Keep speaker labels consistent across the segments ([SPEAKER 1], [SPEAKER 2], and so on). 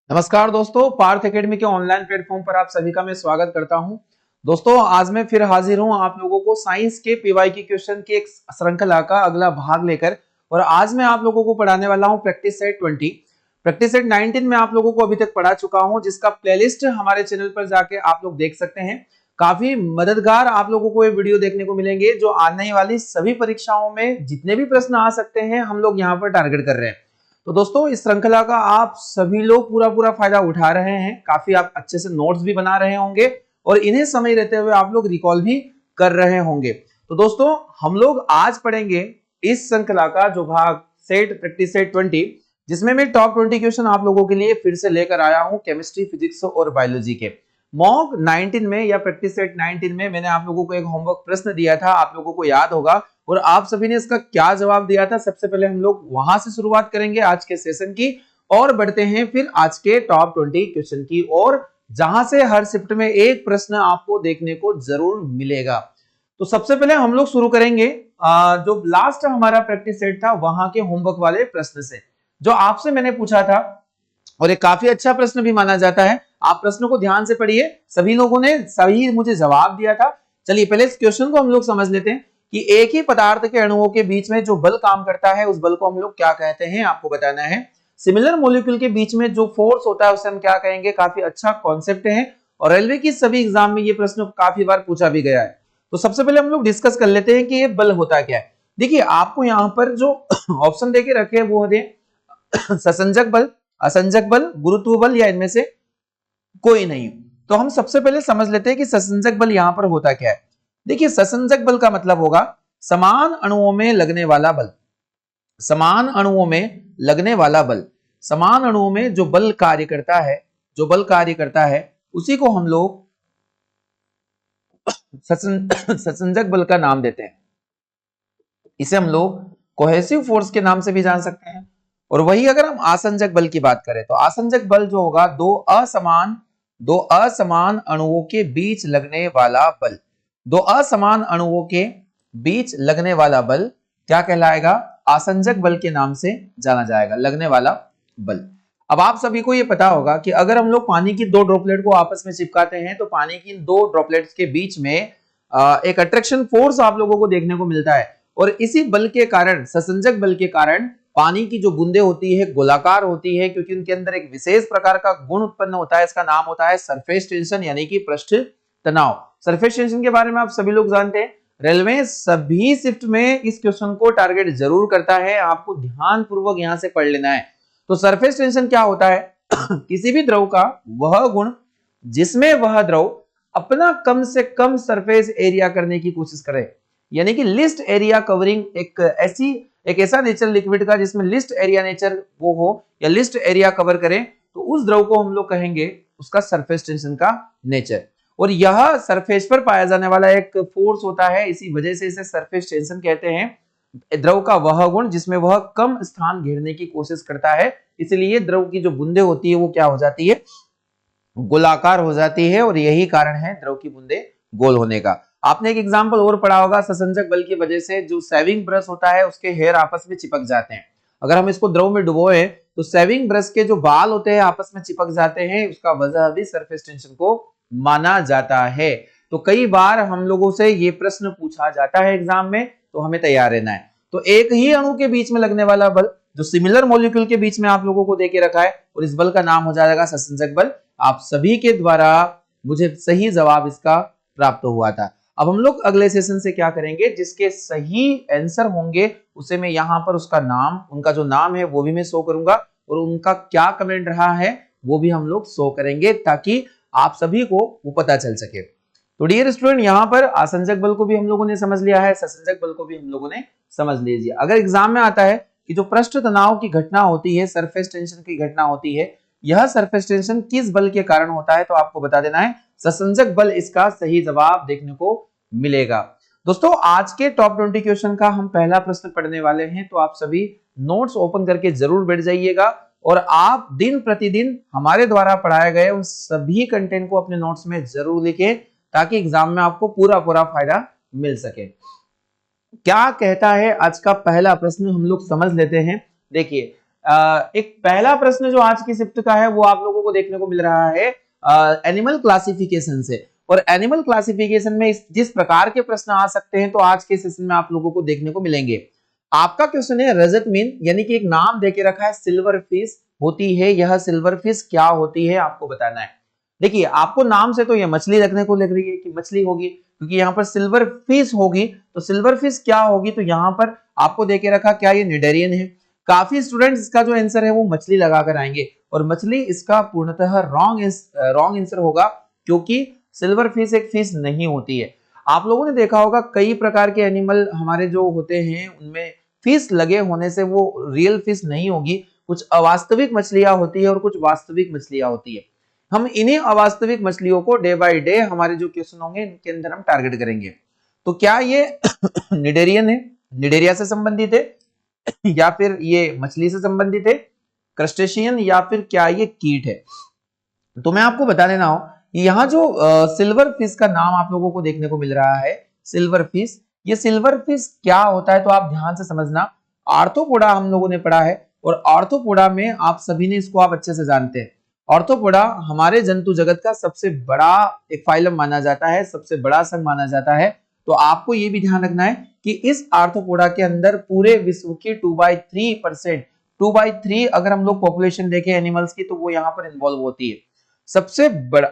[SPEAKER 1] नमस्कार दोस्तों, पार्थ एकेडमी के ऑनलाइन प्लेटफॉर्म पर आप सभी का मैं स्वागत करता हूं। दोस्तों, आज मैं फिर हाजिर हूं आप लोगों को साइंस के पीवाईक्यू क्वेश्चन की एक श्रृंखला का अगला भाग लेकर। और आज मैं आप लोगों को पढ़ाने वाला हूं प्रैक्टिस सेट 20। प्रैक्टिस सेट 19 में आप लोगों को अभी तक पढ़ा चुका हूं, जिसका प्लेलिस्ट हमारे चैनल पर जाके आप लोग देख सकते हैं। काफी मददगार आप लोगों को ये वीडियो देखने को मिलेंगे, जो आने वाली सभी परीक्षाओं में जितने भी प्रश्न आ सकते हैं हम लोग यहाँ पर टारगेट कर रहे हैं। तो दोस्तों, इस श्रृंखला का आप सभी लोग पूरा फायदा उठा रहे हैं। काफी आप अच्छे से नोट्स भी बना रहे होंगे और इन्हें समय रहते हुए आप लोग रिकॉल भी कर रहे होंगे। तो दोस्तों, हम लोग आज पढ़ेंगे इस श्रृंखला का जो भाग सेट प्रैक्टिस सेट 20, जिसमें मैं टॉप 20 क्वेश्चन आप लोगों के लिए फिर से लेकर आया हूं केमिस्ट्री, फिजिक्स और बायोलॉजी के। मॉक 19 में या प्रैक्टिस सेट 19 में मैंने आप लोगों को एक होमवर्क प्रश्न दिया था, आप लोगों को याद होगा, और आप सभी ने इसका क्या जवाब दिया था। सबसे पहले हम लोग वहां से शुरुआत करेंगे आज के सेशन की और बढ़ते हैं फिर आज के टॉप 20 क्वेश्चन की और, जहां से हर शिफ्ट में एक प्रश्न आपको देखने को जरूर मिलेगा। तो सबसे पहले हम लोग शुरू करेंगे जो लास्ट हमारा प्रैक्टिस सेट था वहां के होमवर्क वाले प्रश्न से, जो आपसे मैंने पूछा था और एक काफी अच्छा प्रश्न भी माना जाता है। आप प्रश्न को ध्यान से पढ़िए, सभी लोगों ने सही मुझे जवाब दिया था। चलिए पहले इस क्वेश्चन को हम लोग समझ लेते हैं कि एक ही पदार्थ के अणुओं के बीच में जो बल काम करता है उस बल को हम लोग क्या कहते हैं, आपको बताना है। सिमिलर मॉलिक्यूल के बीच में जो फोर्स होता है उसे हम क्या कहेंगे। काफी अच्छा कॉन्सेप्ट है और रेलवे की सभी एग्जाम में ये प्रश्न काफी बार पूछा भी गया है। तो सबसे पहले हम लोग डिस्कस कर लेते हैं कि ये बल होता क्या है। देखिए, आपको यहाँ पर जो ऑप्शन देके रखे हैं वो है ससंजक बल, असंजक बल, गुरुत्व बल या इनमें से कोई नहीं। तो हम सबसे पहले समझ लेते हैं कि ससंजक बल यहां पर होता क्या है। देखिए, ससंजक बल का मतलब होगा समान अणुओं में लगने वाला बल। समान अणुओं में लगने वाला बल, समान अणुओं में जो बल कार्य करता है, जो बल कार्य करता है उसी को हम लोग ससंजक बल का नाम देते हैं। इसे हम लोग कोहेसिव फोर्स के नाम से भी जान सकते हैं। और वही अगर हम आसंजक बल की बात करें तो आसंजक बल जो होगा दो असमान अणुओं के बीच लगने वाला बल। दो असमान अणुओं के बीच लगने वाला बल क्या कहलाएगा, आसंजक बल के नाम से जाना जाएगा, लगने वाला बल। अब आप सभी को यह पता होगा कि अगर हम लोग पानी की दो ड्रॉपलेट को आपस में चिपकाते हैं तो पानी की दो ड्रॉपलेट्स के बीच में एक अट्रैक्शन फोर्स आप लोगों को देखने को मिलता है। और इसी बल के कारण, ससंजक बल के कारण, पानी की जो बूंदें होती है गोलाकार होती है, क्योंकि उनके अंदर एक विशेष प्रकार का गुण उत्पन्न होता है। इसका नाम होता है सरफेस टेंशन, यानी कि पृष्ठ तनाव। सरफेस टेंशन के बारे में आप सभी लोग जानते हैं। रेलवे सभी शिफ्ट में इस क्वेश्चन को टारगेट जरूर करता है, आपको ध्यान पूर्वक यहां से पढ़ लेना है। तो सरफेस टेंशन क्या होता है किसी भी द्रव का वह गुण जिसमें वह द्रव अपना कम से कम सरफेस एरिया करने की कोशिश करे, यानी कि लिस्ट एरिया कवरिंग। एक ऐसा नेचर लिक्विड का जिसमें लिस्ट एरिया नेचर वो हो या लिस्ट एरिया कवर करे, तो उस द्रव को हम लोग कहेंगे उसका सरफेस टेंशन का नेचर। और यह सरफेस पर पाया जाने वाला एक फोर्स होता है, इसी वजह से इसे सरफेस टेंशन कहते हैं। द्रव का वह गुण जिसमें वह कम स्थान घेरने की कोशिश करता है, इसलिए द्रव की जो बूंदे होती है वो क्या हो जाती है, गोलाकार हो जाती है। और यही कारण है द्रव की बूंदे गोल होने का। आपने एक एग्जांपल और पढ़ा होगा, ससंजक बल की वजह से जो सेविंग ब्रश होता है उसके हेयर आपस में चिपक जाते हैं। अगर हम इसको द्रव में डुबोए तो सेविंग ब्रश के जो बाल होते हैं आपस में चिपक जाते हैं, उसका वजह भी सरफेस टेंशन को माना जाता है। तो कई बार हम लोगों से ये प्रश्न पूछा जाता है एग्जाम में, तो हमें तैयार रहना है। तो एक ही अणु के बीच में लगने वाला बल जो सिमिलर मॉलिक्यूल के बीच में आप लोगों को देके रखा है, और इस बल का नाम हो जाएगा ससंजक बल। आप सभी के द्वारा मुझे सही जवाब इसका प्राप्त हुआ था। अब हम लोग अगले सेशन से क्या करेंगे, जिसके सही आंसर होंगे उसे मैं यहाँ पर उसका नाम, उनका जो नाम है वो भी मैं शो करूंगा, और उनका क्या कमेंट रहा है वो भी हम लोग शो करेंगे, ताकि आप सभी को वो पता चल सके। तो डियर स्टूडेंट, यहाँ पर आसंजक बल को भी हम लोगों ने समझ लिया है, ससंजक बल को भी हम लोगों ने समझ लीजिए। अगर एग्जाम में आता है कि जो पृष्ठ तनाव की घटना होती है, सरफेस टेंशन की घटना होती है, यह सरफेस टेंशन किस बल के कारण होता है, तो आपको बता देना है ससंजक बल इसका सही जवाब देखने को मिलेगा। दोस्तों, आज के टॉप 20 क्वेश्चन का हम पहला प्रश्न पढ़ने वाले हैं, तो आप सभी नोट्स ओपन करके जरूर बैठ जाइएगा और आप दिन प्रतिदिन हमारे द्वारा पढ़ाए गए उन सभी कंटेंट को अपने नोट्स में जरूर लिखें, ताकि एग्जाम में आपको पूरा फायदा मिल सके। क्या कहता है आज का पहला प्रश्न, हम लोग समझ लेते हैं। देखिए, एक पहला प्रश्न जो आज की शिफ्ट का है वो आप लोगों को देखने को मिल रहा है एनिमल क्लासिफिकेशन से। और एनिमल क्लासिफिकेशन में जिस प्रकार के प्रश्न आ सकते हैं तो आज के सेशन में आप लोगों को देखने को मिलेंगे। आपका क्वेश्चन है रजत मीन, यानी कि एक नाम देके रखा है सिल्वर फिश होती है, यह सिल्वर फिश क्या होती है आपको बताना है। देखिए आपको नाम से तो यह मछली रखने को लग रही है कि मछली होगी, क्योंकि यहाँ पर सिल्वर फिश होगी तो सिल्वर फिश क्या होगी, तो यहाँ पर आपको देके रखा क्या ये निडेरियन है। काफी स्टूडेंट्स इसका जो आंसर है वो मछली लगाकर आएंगे, और मछली इसका पूर्णतः रॉन्ग आंसर होगा, क्योंकि सिल्वर फिश एक फिश नहीं होती है। आप लोगों ने देखा होगा कई प्रकार के एनिमल हमारे जो होते हैं उनमें फिश लगे होने से वो रियल फिश नहीं होगी, कुछ अवास्तविक मछलियां होती है और कुछ वास्तविक मछलियां होती है। हम इन्हीं अवास्तविक मछलियों को डे बाय डे हमारे जो क्वेश्चन होंगे इनके अंदर हम टारगेट करेंगे। तो क्या ये निडेरियन है, निडेरिया से संबंधित है, या फिर ये मछली से संबंधित है, क्रस्टेशियन, या फिर क्या ये कीट है। तो मैं आपको बता देना हूं, यहाँ जो सिल्वर फिश का नाम आप लोगों को देखने को मिल रहा है सिल्वर फिश, ये सिल्वर फिश क्या होता है तो आप ध्यान से समझना। आर्थ्रोपोडा हम लोगों ने पढ़ा है, और आर्थ्रोपोडा में आप सभी ने इसको आप अच्छे से जानते हैं। आर्थ्रोपोडा हमारे जंतु जगत का सबसे बड़ा एक फाइलम माना जाता है, सबसे बड़ा संघ माना जाता है। तो आपको ये भी ध्यान रखना है कि इस आर्थ्रोपोडा के अंदर पूरे विश्व की 2/3% 2/3 अगर हम लोग पॉपुलेशन देखें एनिमल्स की तो वो यहाँ पर इन्वॉल्व होती है। सबसे बड़ा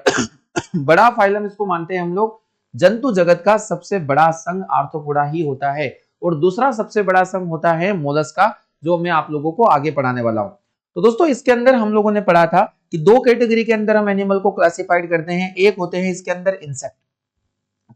[SPEAKER 1] बड़ा फाइलम इसको मानते हैं हम लोग। जंतु जगत का सबसे बड़ा संघ आर्थ्रोपोडा ही होता है, और दूसरा सबसे बड़ा संघ होता है मोलस्का, जो मैं आप लोगों को आगे पढ़ाने वाला हूं। तो दोस्तों इसके अंदर हम लोगों ने पढ़ा था कि दो कैटेगरी के अंदर हम एनिमल को क्लासिफाइड करते हैं। एक होते हैं इसके अंदर इंसेक्ट,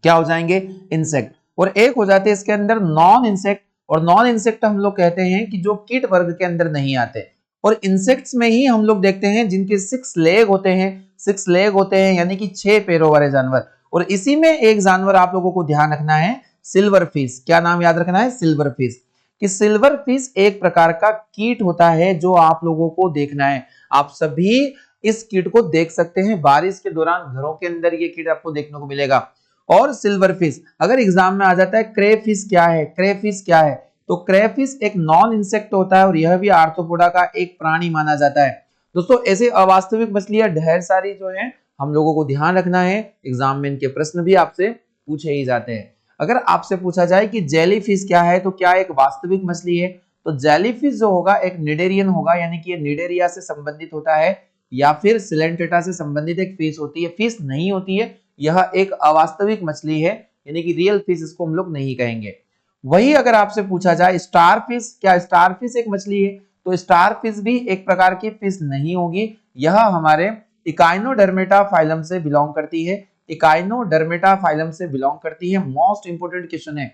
[SPEAKER 1] क्या हो जाएंगे इंसेक्ट, और एक हो जाते हैं इसके अंदर नॉन इंसेक्ट। और नॉन इंसेक्ट हम लोग कहते हैं कि जो कीट वर्ग के अंदर नहीं आते। और इंसेक्ट्स में ही हम लोग देखते हैं जिनके 6 लेग होते हैं, 6 लेग होते हैं यानी कि 6 पैरों वाले जानवर। और इसी में एक जानवर आप लोगों को ध्यान रखना है सिल्वर फिश। क्या नाम याद रखना है, सिल्वर फिश। कि सिल्वर फिश एक प्रकार का कीट होता है जो आप लोगों को देखना है। आप सभी इस कीट को देख सकते हैं, बारिश के दौरान घरों के अंदर ये कीट आपको देखने को मिलेगा। और सिल्वर फिश अगर एग्जाम में आ जाता है, क्रेफिश क्या है, क्रेफिश क्या है, तो क्रेफिश एक नॉन इंसेक्ट होता है और यह भी आर्थ्रोपोडा का एक प्राणी माना जाता है। दोस्तों ऐसे अवास्तविक मछलियां ढेर सारी जो है हम लोगों को ध्यान रखना है, एग्जाम में इनके प्रश्न भी आपसे पूछे ही जाते हैं। अगर आपसे पूछा जाए कि जेलीफिश क्या है तो क्या एक वास्तविक मछली है, तो जेलीफिश जो होगा एक निडेरियन होगा, यानी कि ये निडेरिया से संबंधित होता है, या फिर सिलेंटेटा से संबंधित एक फिश होती है। फिश नहीं होती है, यह एक अवास्तविक मछली है, यानी कि रियल फिश इसको हम लोग नहीं कहेंगे। वही अगर आपसे पूछा जाए स्टार फिश, क्या स्टार फिश एक मछली है, तो स्टार फिश भी एक प्रकार की फिश नहीं होगी। यह हमारे इकाइनोडर्मेटा फाइलम से बिलोंग करती है, इकाइनोडर्मेटा फाइलम से बिलोंग करती है। मोस्ट इंपोर्टेंट क्वेश्चन है,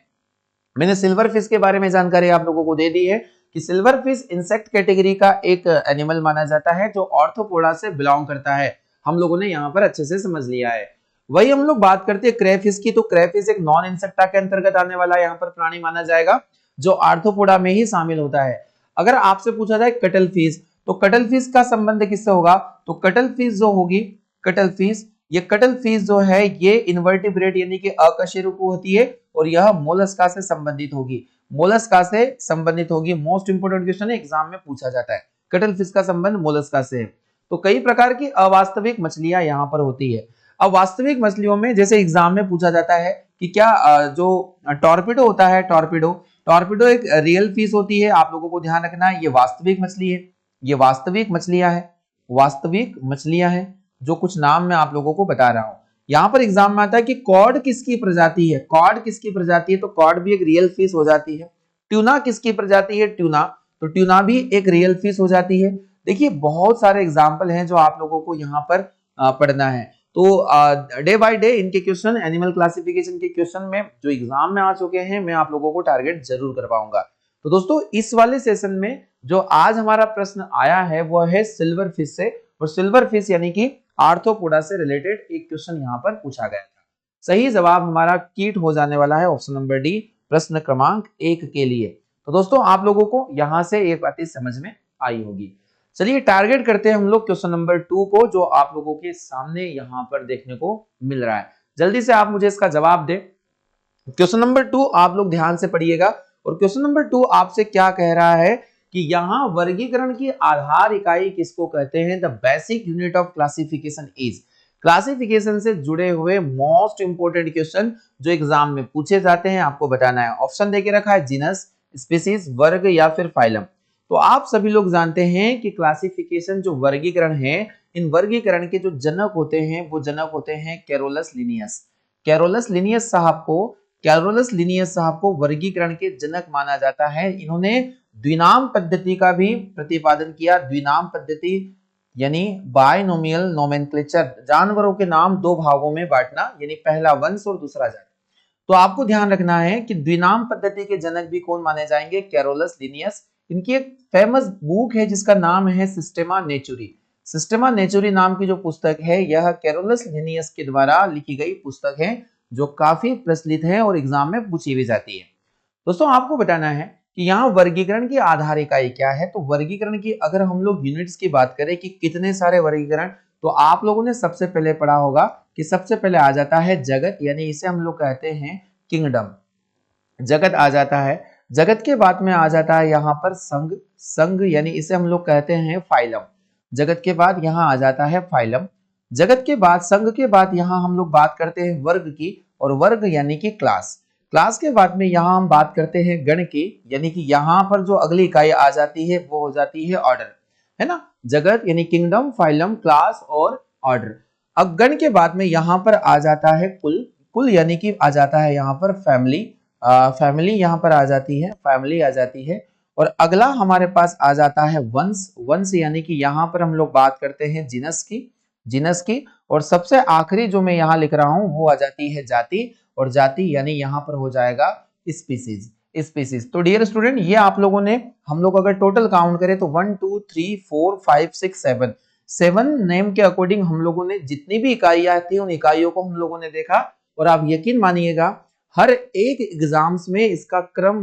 [SPEAKER 1] मैंने सिल्वर फिश के बारे में जानकारी आप लोगों को दे दी है कि सिल्वर फिश इंसेक्ट कैटेगरी का एक एनिमल माना जाता है जो आर्थ्रोपोडा से बिलोंग करता है। हम लोगों ने यहाँ पर अच्छे से समझ लिया है। वही हम लोग बात करते हैं क्रेफिश की, तो क्रेफिश एक नॉन इंसेक्टा के अंतर्गत आने वाला यहाँ पर प्राणी माना जाएगा जो आर्थ्रोपोडा में ही शामिल होता है। अगर आपसे पूछा जाए कटल फिश, तो कटल फिश का संबंध किससे होगा, तो कटल फिश जो होगी, कटल फिश, ये कटल फिश जो है ये इनवर्टिब्रेट यानी कि अकशेरुकी होती है, और यह मोलस्का से संबंधित होगी, मोलस्का से संबंधित होगी। मोस्ट इंपोर्टेंट क्वेश्चन है, एग्जाम में पूछा जाता है, कटल फिश का संबंध मोलस्का से है। तो कई प्रकार की अवास्तविक मछलियां यहाँ पर होती है। अब वास्तविक मछलियों में जैसे एग्जाम में पूछा जाता है कि क्या जो टॉर्पिडो होता है, टॉर्पिडो एक रियल फिश होती है, आप लोगों को ध्यान रखना है, ये वास्तविक मछली है, ये वास्तविक मछलियां है, वास्तविक मछलियां हैं, जो कुछ नाम मैं आप लोगों को बता रहा हूं। यहाँ पर एग्जाम में आता है कि कॉड किसकी प्रजाति है, कॉड किसकी प्रजाति है, तो कॉड भी एक रियल फिश हो जाती है। ट्यूना किसकी प्रजाति है, ट्यूना, तो ट्यूना भी एक रियल फिश हो जाती है। देखिए बहुत सारे एग्जाम्पल हैं जो आप लोगों को यहाँ पर पढ़ना है। तो डे बाय डे इनके क्वेश्चन एनिमल क्लासिफिकेशन के क्वेश्चन में जो एग्जाम में आ चुके हैं मैं आप लोगों को टारगेट जरूर कर पाऊंगा। तो दोस्तों इस वाले सेशन में जो आज हमारा प्रश्न आया है वो है सिल्वर फिश से, और सिल्वर फिश यानी कि आर्थ्रोपोडा से रिलेटेड एक क्वेश्चन यहाँ पर पूछा गया था। सही जवाब हमारा कीट हो जाने वाला है, ऑप्शन नंबर डी, प्रश्न क्रमांक 1 के लिए। तो दोस्तों आप लोगों को यहाँ से एक बात समझ में आई होगी। चलिए टारगेट करते हैं हम लोग क्वेश्चन नंबर 2 को, जो आप लोगों के सामने यहाँ पर देखने को मिल रहा है। जल्दी से आप मुझे इसका जवाब दें। क्वेश्चन नंबर 2 आप लोग ध्यान से पढ़िएगा, और क्वेश्चन नंबर 2 आपसे क्या कह रहा है कि यहाँ वर्गीकरण की आधार इकाई किसको कहते हैं? The basic unit of classification is. Classification से जुड़े हुए मोस्ट इंपोर्टेंट क्वेश्चन जो एग्जाम में पूछे जाते हैं आपको बताना है। ऑप्शन देके रखा है जीनस, स्पीसीज, वर्ग या फिर फाइलम। तो आप सभी लोग जानते हैं कि क्लासिफिकेशन जो वर्गीकरण है, इन वर्गीकरण के जो जनक होते हैं वो जनक होते हैं कैरोलस लिनियस। कैरोलस लिनियस साहब को वर्गीकरण के जनक माना जाता है। इन्होंने द्विनाम पद्धति का भी प्रतिपादन किया। द्विनाम पद्धति यानी बायनोमियल नोमेनक्लेचर, जानवरों के नाम दो भागों में बांटना, यानी पहला वंश और दूसरा जाति। तो आपको ध्यान रखना है कि द्विनाम पद्धति के जनक भी कौन माने जाएंगे? Carolus Linnaeus. इनकी एक फेमस बुक है जिसका नाम है सिस्टेमा नेचुरी। सिस्टेमा नेचुरी नाम की जो पुस्तक है यह कैरोलस लिनियस के द्वारा लिखी गई पुस्तक है जो काफी प्रचलित है और एग्जाम में पूछी भी जाती है। दोस्तों आपको बताना है कि यहाँ वर्गीकरण की आधार इकाई क्या है। तो वर्गीकरण की अगर हम लोग यूनिट्स की बात करें कि कितने सारे वर्गीकरण, तो आप लोगों ने सबसे पहले पढ़ा होगा कि सबसे पहले आ जाता है जगत, यानी इसे हम लोग कहते हैं किंगडम। जगत आ जाता है। जगत के बाद में आ जाता है यहाँ पर संघ। संघ यानी इसे हम लोग कहते हैं फाइलम। जगत के बाद यहाँ आ जाता है फाइलम। जगत के बाद, संघ के बाद यहाँ हम लोग बात करते हैं वर्ग की, और वर्ग यानी कि क्लास। क्लास के बाद में यहाँ हम बात करते हैं गण की, यानी कि यहाँ पर जो अगली इकाई आ जाती है वो हो जाती है ऑर्डर, है ना। जगत यानी किंगडम, फाइलम, क्लास और ऑर्डर। अब गण के बाद में यहाँ पर आ जाता है कुल। कुल यानी कि आ जाता है यहाँ पर फैमिली। फैमिली यहाँ पर आ जाती है, फैमिली आ जाती है। और अगला हमारे पास आ जाता है वंश। वंश यानी कि यहाँ पर हम लोग बात करते हैं जिनस की, जिनस की। और सबसे आखिरी जो मैं यहाँ लिख रहा हूँ वो आ जाती है जाति, और जाति यानी यहाँ पर हो जाएगा स्पीसीज, स्पीसीज। तो डियर स्टूडेंट, ये आप लोगों ने, हम लोग अगर टोटल काउंट करें तो 1 2 3 4 5 6 7 नेम के अकॉर्डिंग हम लोगों ने जितनी भी इकाइयां थी उन इकाइयों को हम लोगों ने देखा। और आप यकीन मानिएगा हर एक एग्जाम्स में इसका क्रम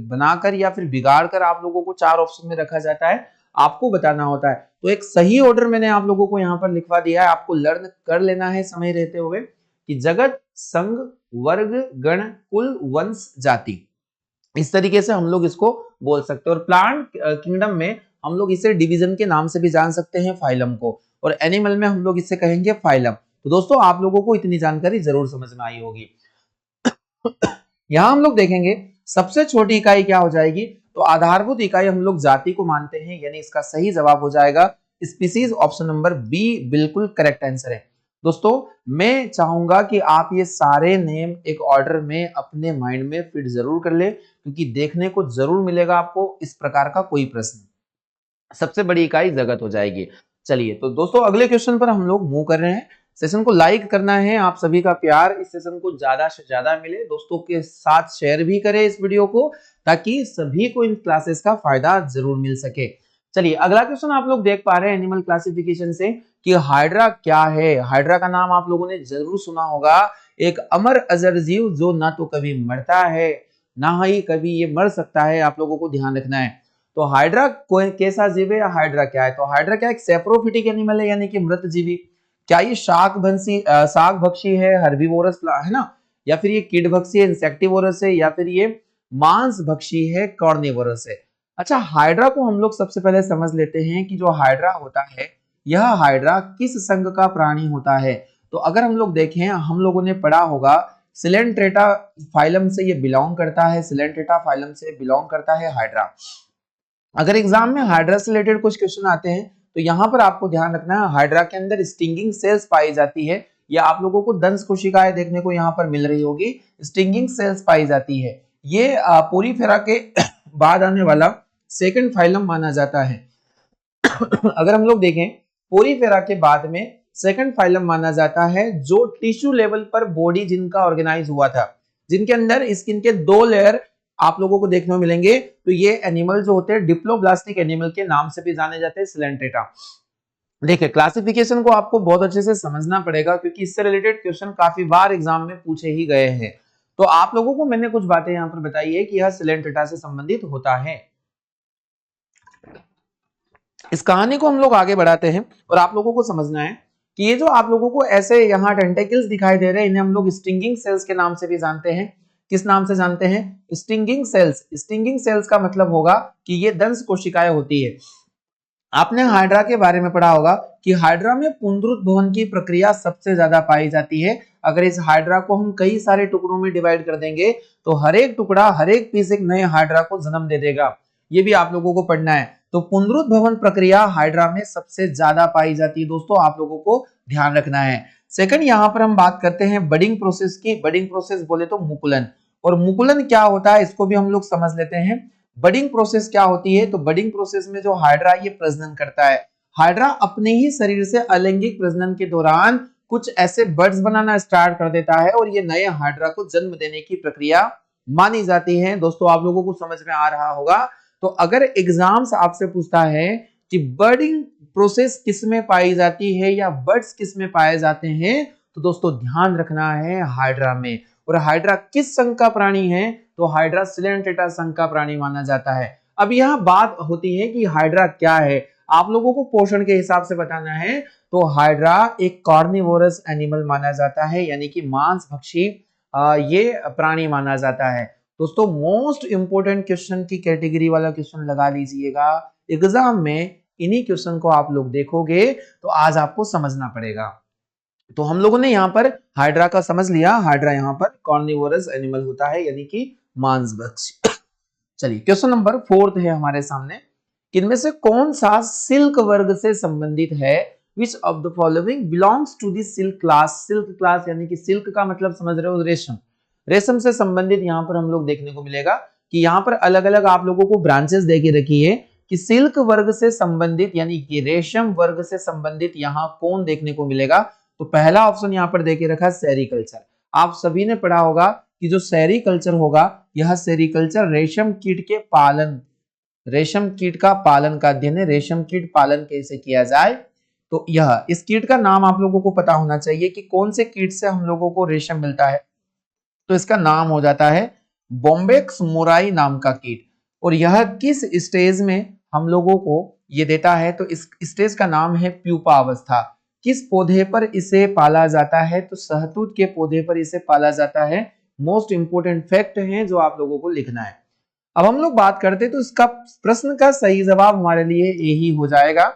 [SPEAKER 1] बनाकर या फिर बिगाड़ कर आप लोगों को 4 ऑप्शन में रखा जाता है, आपको बताना होता है। तो एक सही ऑर्डर मैंने आप लोगों को यहाँ पर लिखवा दिया है, आपको लर्न कर लेना है समय रहते हुए कि जगत, संघ, वर्ग, गण, कुल, वंश, जाति, इस तरीके से हम लोग इसको बोल सकते हैं। और प्लांट किंगडम में हम लोग इसे डिवीजन के नाम से भी जान सकते हैं फाइलम को, और एनिमल में हम लोग इसे कहेंगे फाइलम। तो दोस्तों आप लोगों को इतनी जानकारी जरूर समझ में आई होगी। यहां हम लोग देखेंगे सबसे छोटी इकाई क्या हो जाएगी, तो आधारभूत इकाई हम लोग जाति को मानते हैं, यानी इसका सही जवाब हो जाएगा स्पीसीज। ऑप्शन नंबर बी बिल्कुल करेक्ट आंसर है। दोस्तों मैं चाहूंगा कि आप ये सारे नेम एक ऑर्डर में अपने माइंड में फिट जरूर कर ले, क्योंकि देखने को जरूर मिलेगा आपको इस प्रकार का कोई प्रश्न। सबसे बड़ी इकाई जगत हो जाएगी। चलिए तो दोस्तों अगले क्वेश्चन पर हम लोग मूव कर रहे हैं। सेशन को लाइक करना है, आप सभी का प्यार इस सेशन को ज्यादा से ज्यादा मिले, दोस्तों के साथ शेयर भी करें इस वीडियो को, ताकि सभी को इन क्लासेस का फायदा जरूर मिल सके। चलिए अगला क्वेश्चन आप लोग देख पा रहे हैं एनिमल क्लासिफिकेशन से कि हाइड्रा क्या है। हाइड्रा का नाम आप लोगों ने जरूर सुना होगा, एक अमर अजर जीव जो ना तो कभी मरता है ना ही कभी ये मर सकता है, आप लोगों को ध्यान रखना है। तो हाइड्रा कोई कैसा जीव है या हाइड्रा क्या है? तो हाइड्रा क्या एक सेप्रोफिटिक एनिमल है, यानी कि मृत जीवी। क्या ये शाक भक्षी है, हर्बीवोरस है ना, या फिर ये कीट भक्षी है, इंसेक्टिवोरस है, या फिर ये मांस भक्षी है, कॉर्निवोरस है। अच्छा हाइड्रा को हम लोग सबसे पहले समझ लेते हैं कि जो हाइड्रा होता है यह हाइड्रा किस संघ का प्राणी होता है। तो अगर हम लोग देखें, हम लोगों ने पढ़ा होगा सिलेंट्रेटा फाइलम से ये बिलोंग करता है, सिलेंट्रेटा फाइलम से बिलोंग करता है हाइड्रा। अगर एग्जाम में हाइड्रा से रिलेटेड कुछ क्वेश्चन आते हैं तो यहाँ पर आपको ध्यान रखना है हाइड्रा के अंदर स्टिंगिंग सेल्स पाई जाती है, या आप लोगों को दंश कोशिकाएं देखने को यहाँ पर मिल रही होगी, स्टिंगिंग सेल्स पाई जाती है। ये पोरीफेरा के बाद आने वाला सेकंड फाइलम माना जाता है। अगर हम लोग देखें पोरीफेरा के बाद में सेकंड फाइलम माना जाता है, जो टिश्यू लेवल पर बॉडी जिनका ऑर्गेनाइज हुआ था, जिनके अंदर स्किन के 2 लेयर आप लोगों को देखने को मिलेंगे। तो ये एनिमल जो होते हैं डिप्लोब्लास्टिक एनिमल के नाम से भी जाने जाते हैं, सिलेंट्रेटा। देखिए क्लासिफिकेशन को आपको बहुत अच्छे से समझना पड़ेगा, क्योंकि इससे रिलेटेड क्वेश्चन काफी बार एग्जाम में पूछे ही गए हैं। तो आप लोगों को मैंने कुछ बातें यहाँ पर बताई है कि यह सिलेंट्रेटा से संबंधित होता है। इस कहानी को हम लोग आगे बढ़ाते हैं, और आप लोगों को समझना है कि ये जो आप लोगों को ऐसे यहाँ टेंटेकल्स दिखाई दे रहे हैं, इन्हें हम लोग स्टिंगिंग सेल्स के नाम से भी जानते हैं। किस नाम से जानते हैं? Stinging cells. स्टिंगिंग सेल्स का मतलब होगा कि ये दंश कोशिकाएं होती है। आपने हाइड्रा के बारे में पढ़ा होगा कि हाइड्रा में पुनरुत्भवन की प्रक्रिया सबसे ज्यादा पाई जाती है। अगर इस हाइड्रा को हम कई सारे टुकड़ों में डिवाइड कर देंगे तो हर एक टुकड़ा, हर एक पीस एक नए हाइड्रा को जन्म दे देगा। ये भी आप लोगों को पढ़ना है। तो पुनरुत्भवन प्रक्रिया हाइड्रा में सबसे ज्यादा पाई जाती है दोस्तों, आप लोगों को ध्यान रखना है। सेकंड, यहां पर हम बात करते हैं बडिंग प्रोसेस की। बडिंग प्रोसेस बोले तो मुकुलन, और मुकुलन क्या होता है इसको भी हम लोग समझ लेते हैं। बडिंग प्रोसेस क्या होती है? तो बडिंग प्रोसेस में जो हाइड्रा ये प्रजनन करता है, हाइड्रा अपने ही शरीर से अलैंगिक प्रजनन के दौरान कुछ ऐसे बर्ड्स बनाना स्टार्ट कर देता है और ये नए हाइड्रा को जन्म देने की प्रक्रिया मानी जाती है। दोस्तों आप लोगों को समझ में आ रहा होगा। तो अगर एग्जाम्स आपसे पूछता है कि बर्डिंग प्रोसेस किस में पाई जाती है या बर्ड्स किस में पाए जाते हैं, तो दोस्तों ध्यान रखना है हाइड्रा में। और हाइड्रा किस संघ का प्राणी है? तो हाइड्रा सिलेंटेटा संघ का प्राणी माना जाता है। अब यहाँ बात होती है कि हाइड्रा क्या है, आप लोगों को पोषण के हिसाब से बताना है। तो हाइड्रा एक कार्निवोरस एनिमल माना जाता है, यानी कि मांसभक्षी ये प्राणी माना जाता है। दोस्तों मोस्ट इंपोर्टेंट क्वेश्चन की कैटेगरी वाला क्वेश्चन लगा लीजिएगा एग्जाम में। इन्हीं क्वेश्चन को आप लोग देखोगे तो आज आपको समझना पड़ेगा। तो हम लोगों ने यहाँ पर हाइड्रा का समझ लिया। हाइड्रा यहाँ पर कार्निवोरस एनिमल होता है, यानी कि मांसभक्षी। चलिए क्वेश्चन नंबर 4 है हमारे सामने। इनमें से कौन सा सिल्क वर्ग से संबंधित है? Which of the following belongs to the silk class? Silk class यानी कि सिल्क का मतलब समझ रहे हो, रेशम। रेशम से संबंधित यहाँ पर हम लोग देखने को मिलेगा कि यहाँ पर अलग अलग आप लोगों को ब्रांचेस देके रखी है कि सिल्क वर्ग से संबंधित यानी कि रेशम वर्ग से संबंधित यहाँ कौन देखने को मिलेगा। तो पहला ऑप्शन यहाँ पर देके रखा है सेरीकल्चर। आप सभी ने पढ़ा होगा कि जो सेरीकल्चर होगा, यह सेरीकल्चर रेशम कीट के पालन, रेशम कीट का पालन का अध्ययन है। रेशम कीट पालन कैसे किया जाए, तो यह इस कीट का नाम आप लोगों को पता होना चाहिए कि कौन से कीट से हम लोगों को रेशम मिलता है। तो इसका नाम हो जाता है बॉम्बेक्स मोराई नाम का कीट। और यह किस स्टेज में हम लोगों को ये देता है? तो इस स्टेज का नाम है प्यूपा अवस्था। किस पौधे पर इसे पाला जाता है? तो शहतूत के पौधे पर इसे पाला जाता है। मोस्ट इंपोर्टेंट फैक्ट है जो आप लोगों को लिखना है। अब हम लोग बात करते तो इसका प्रश्न का सही जवाब हमारे लिए यही हो जाएगा।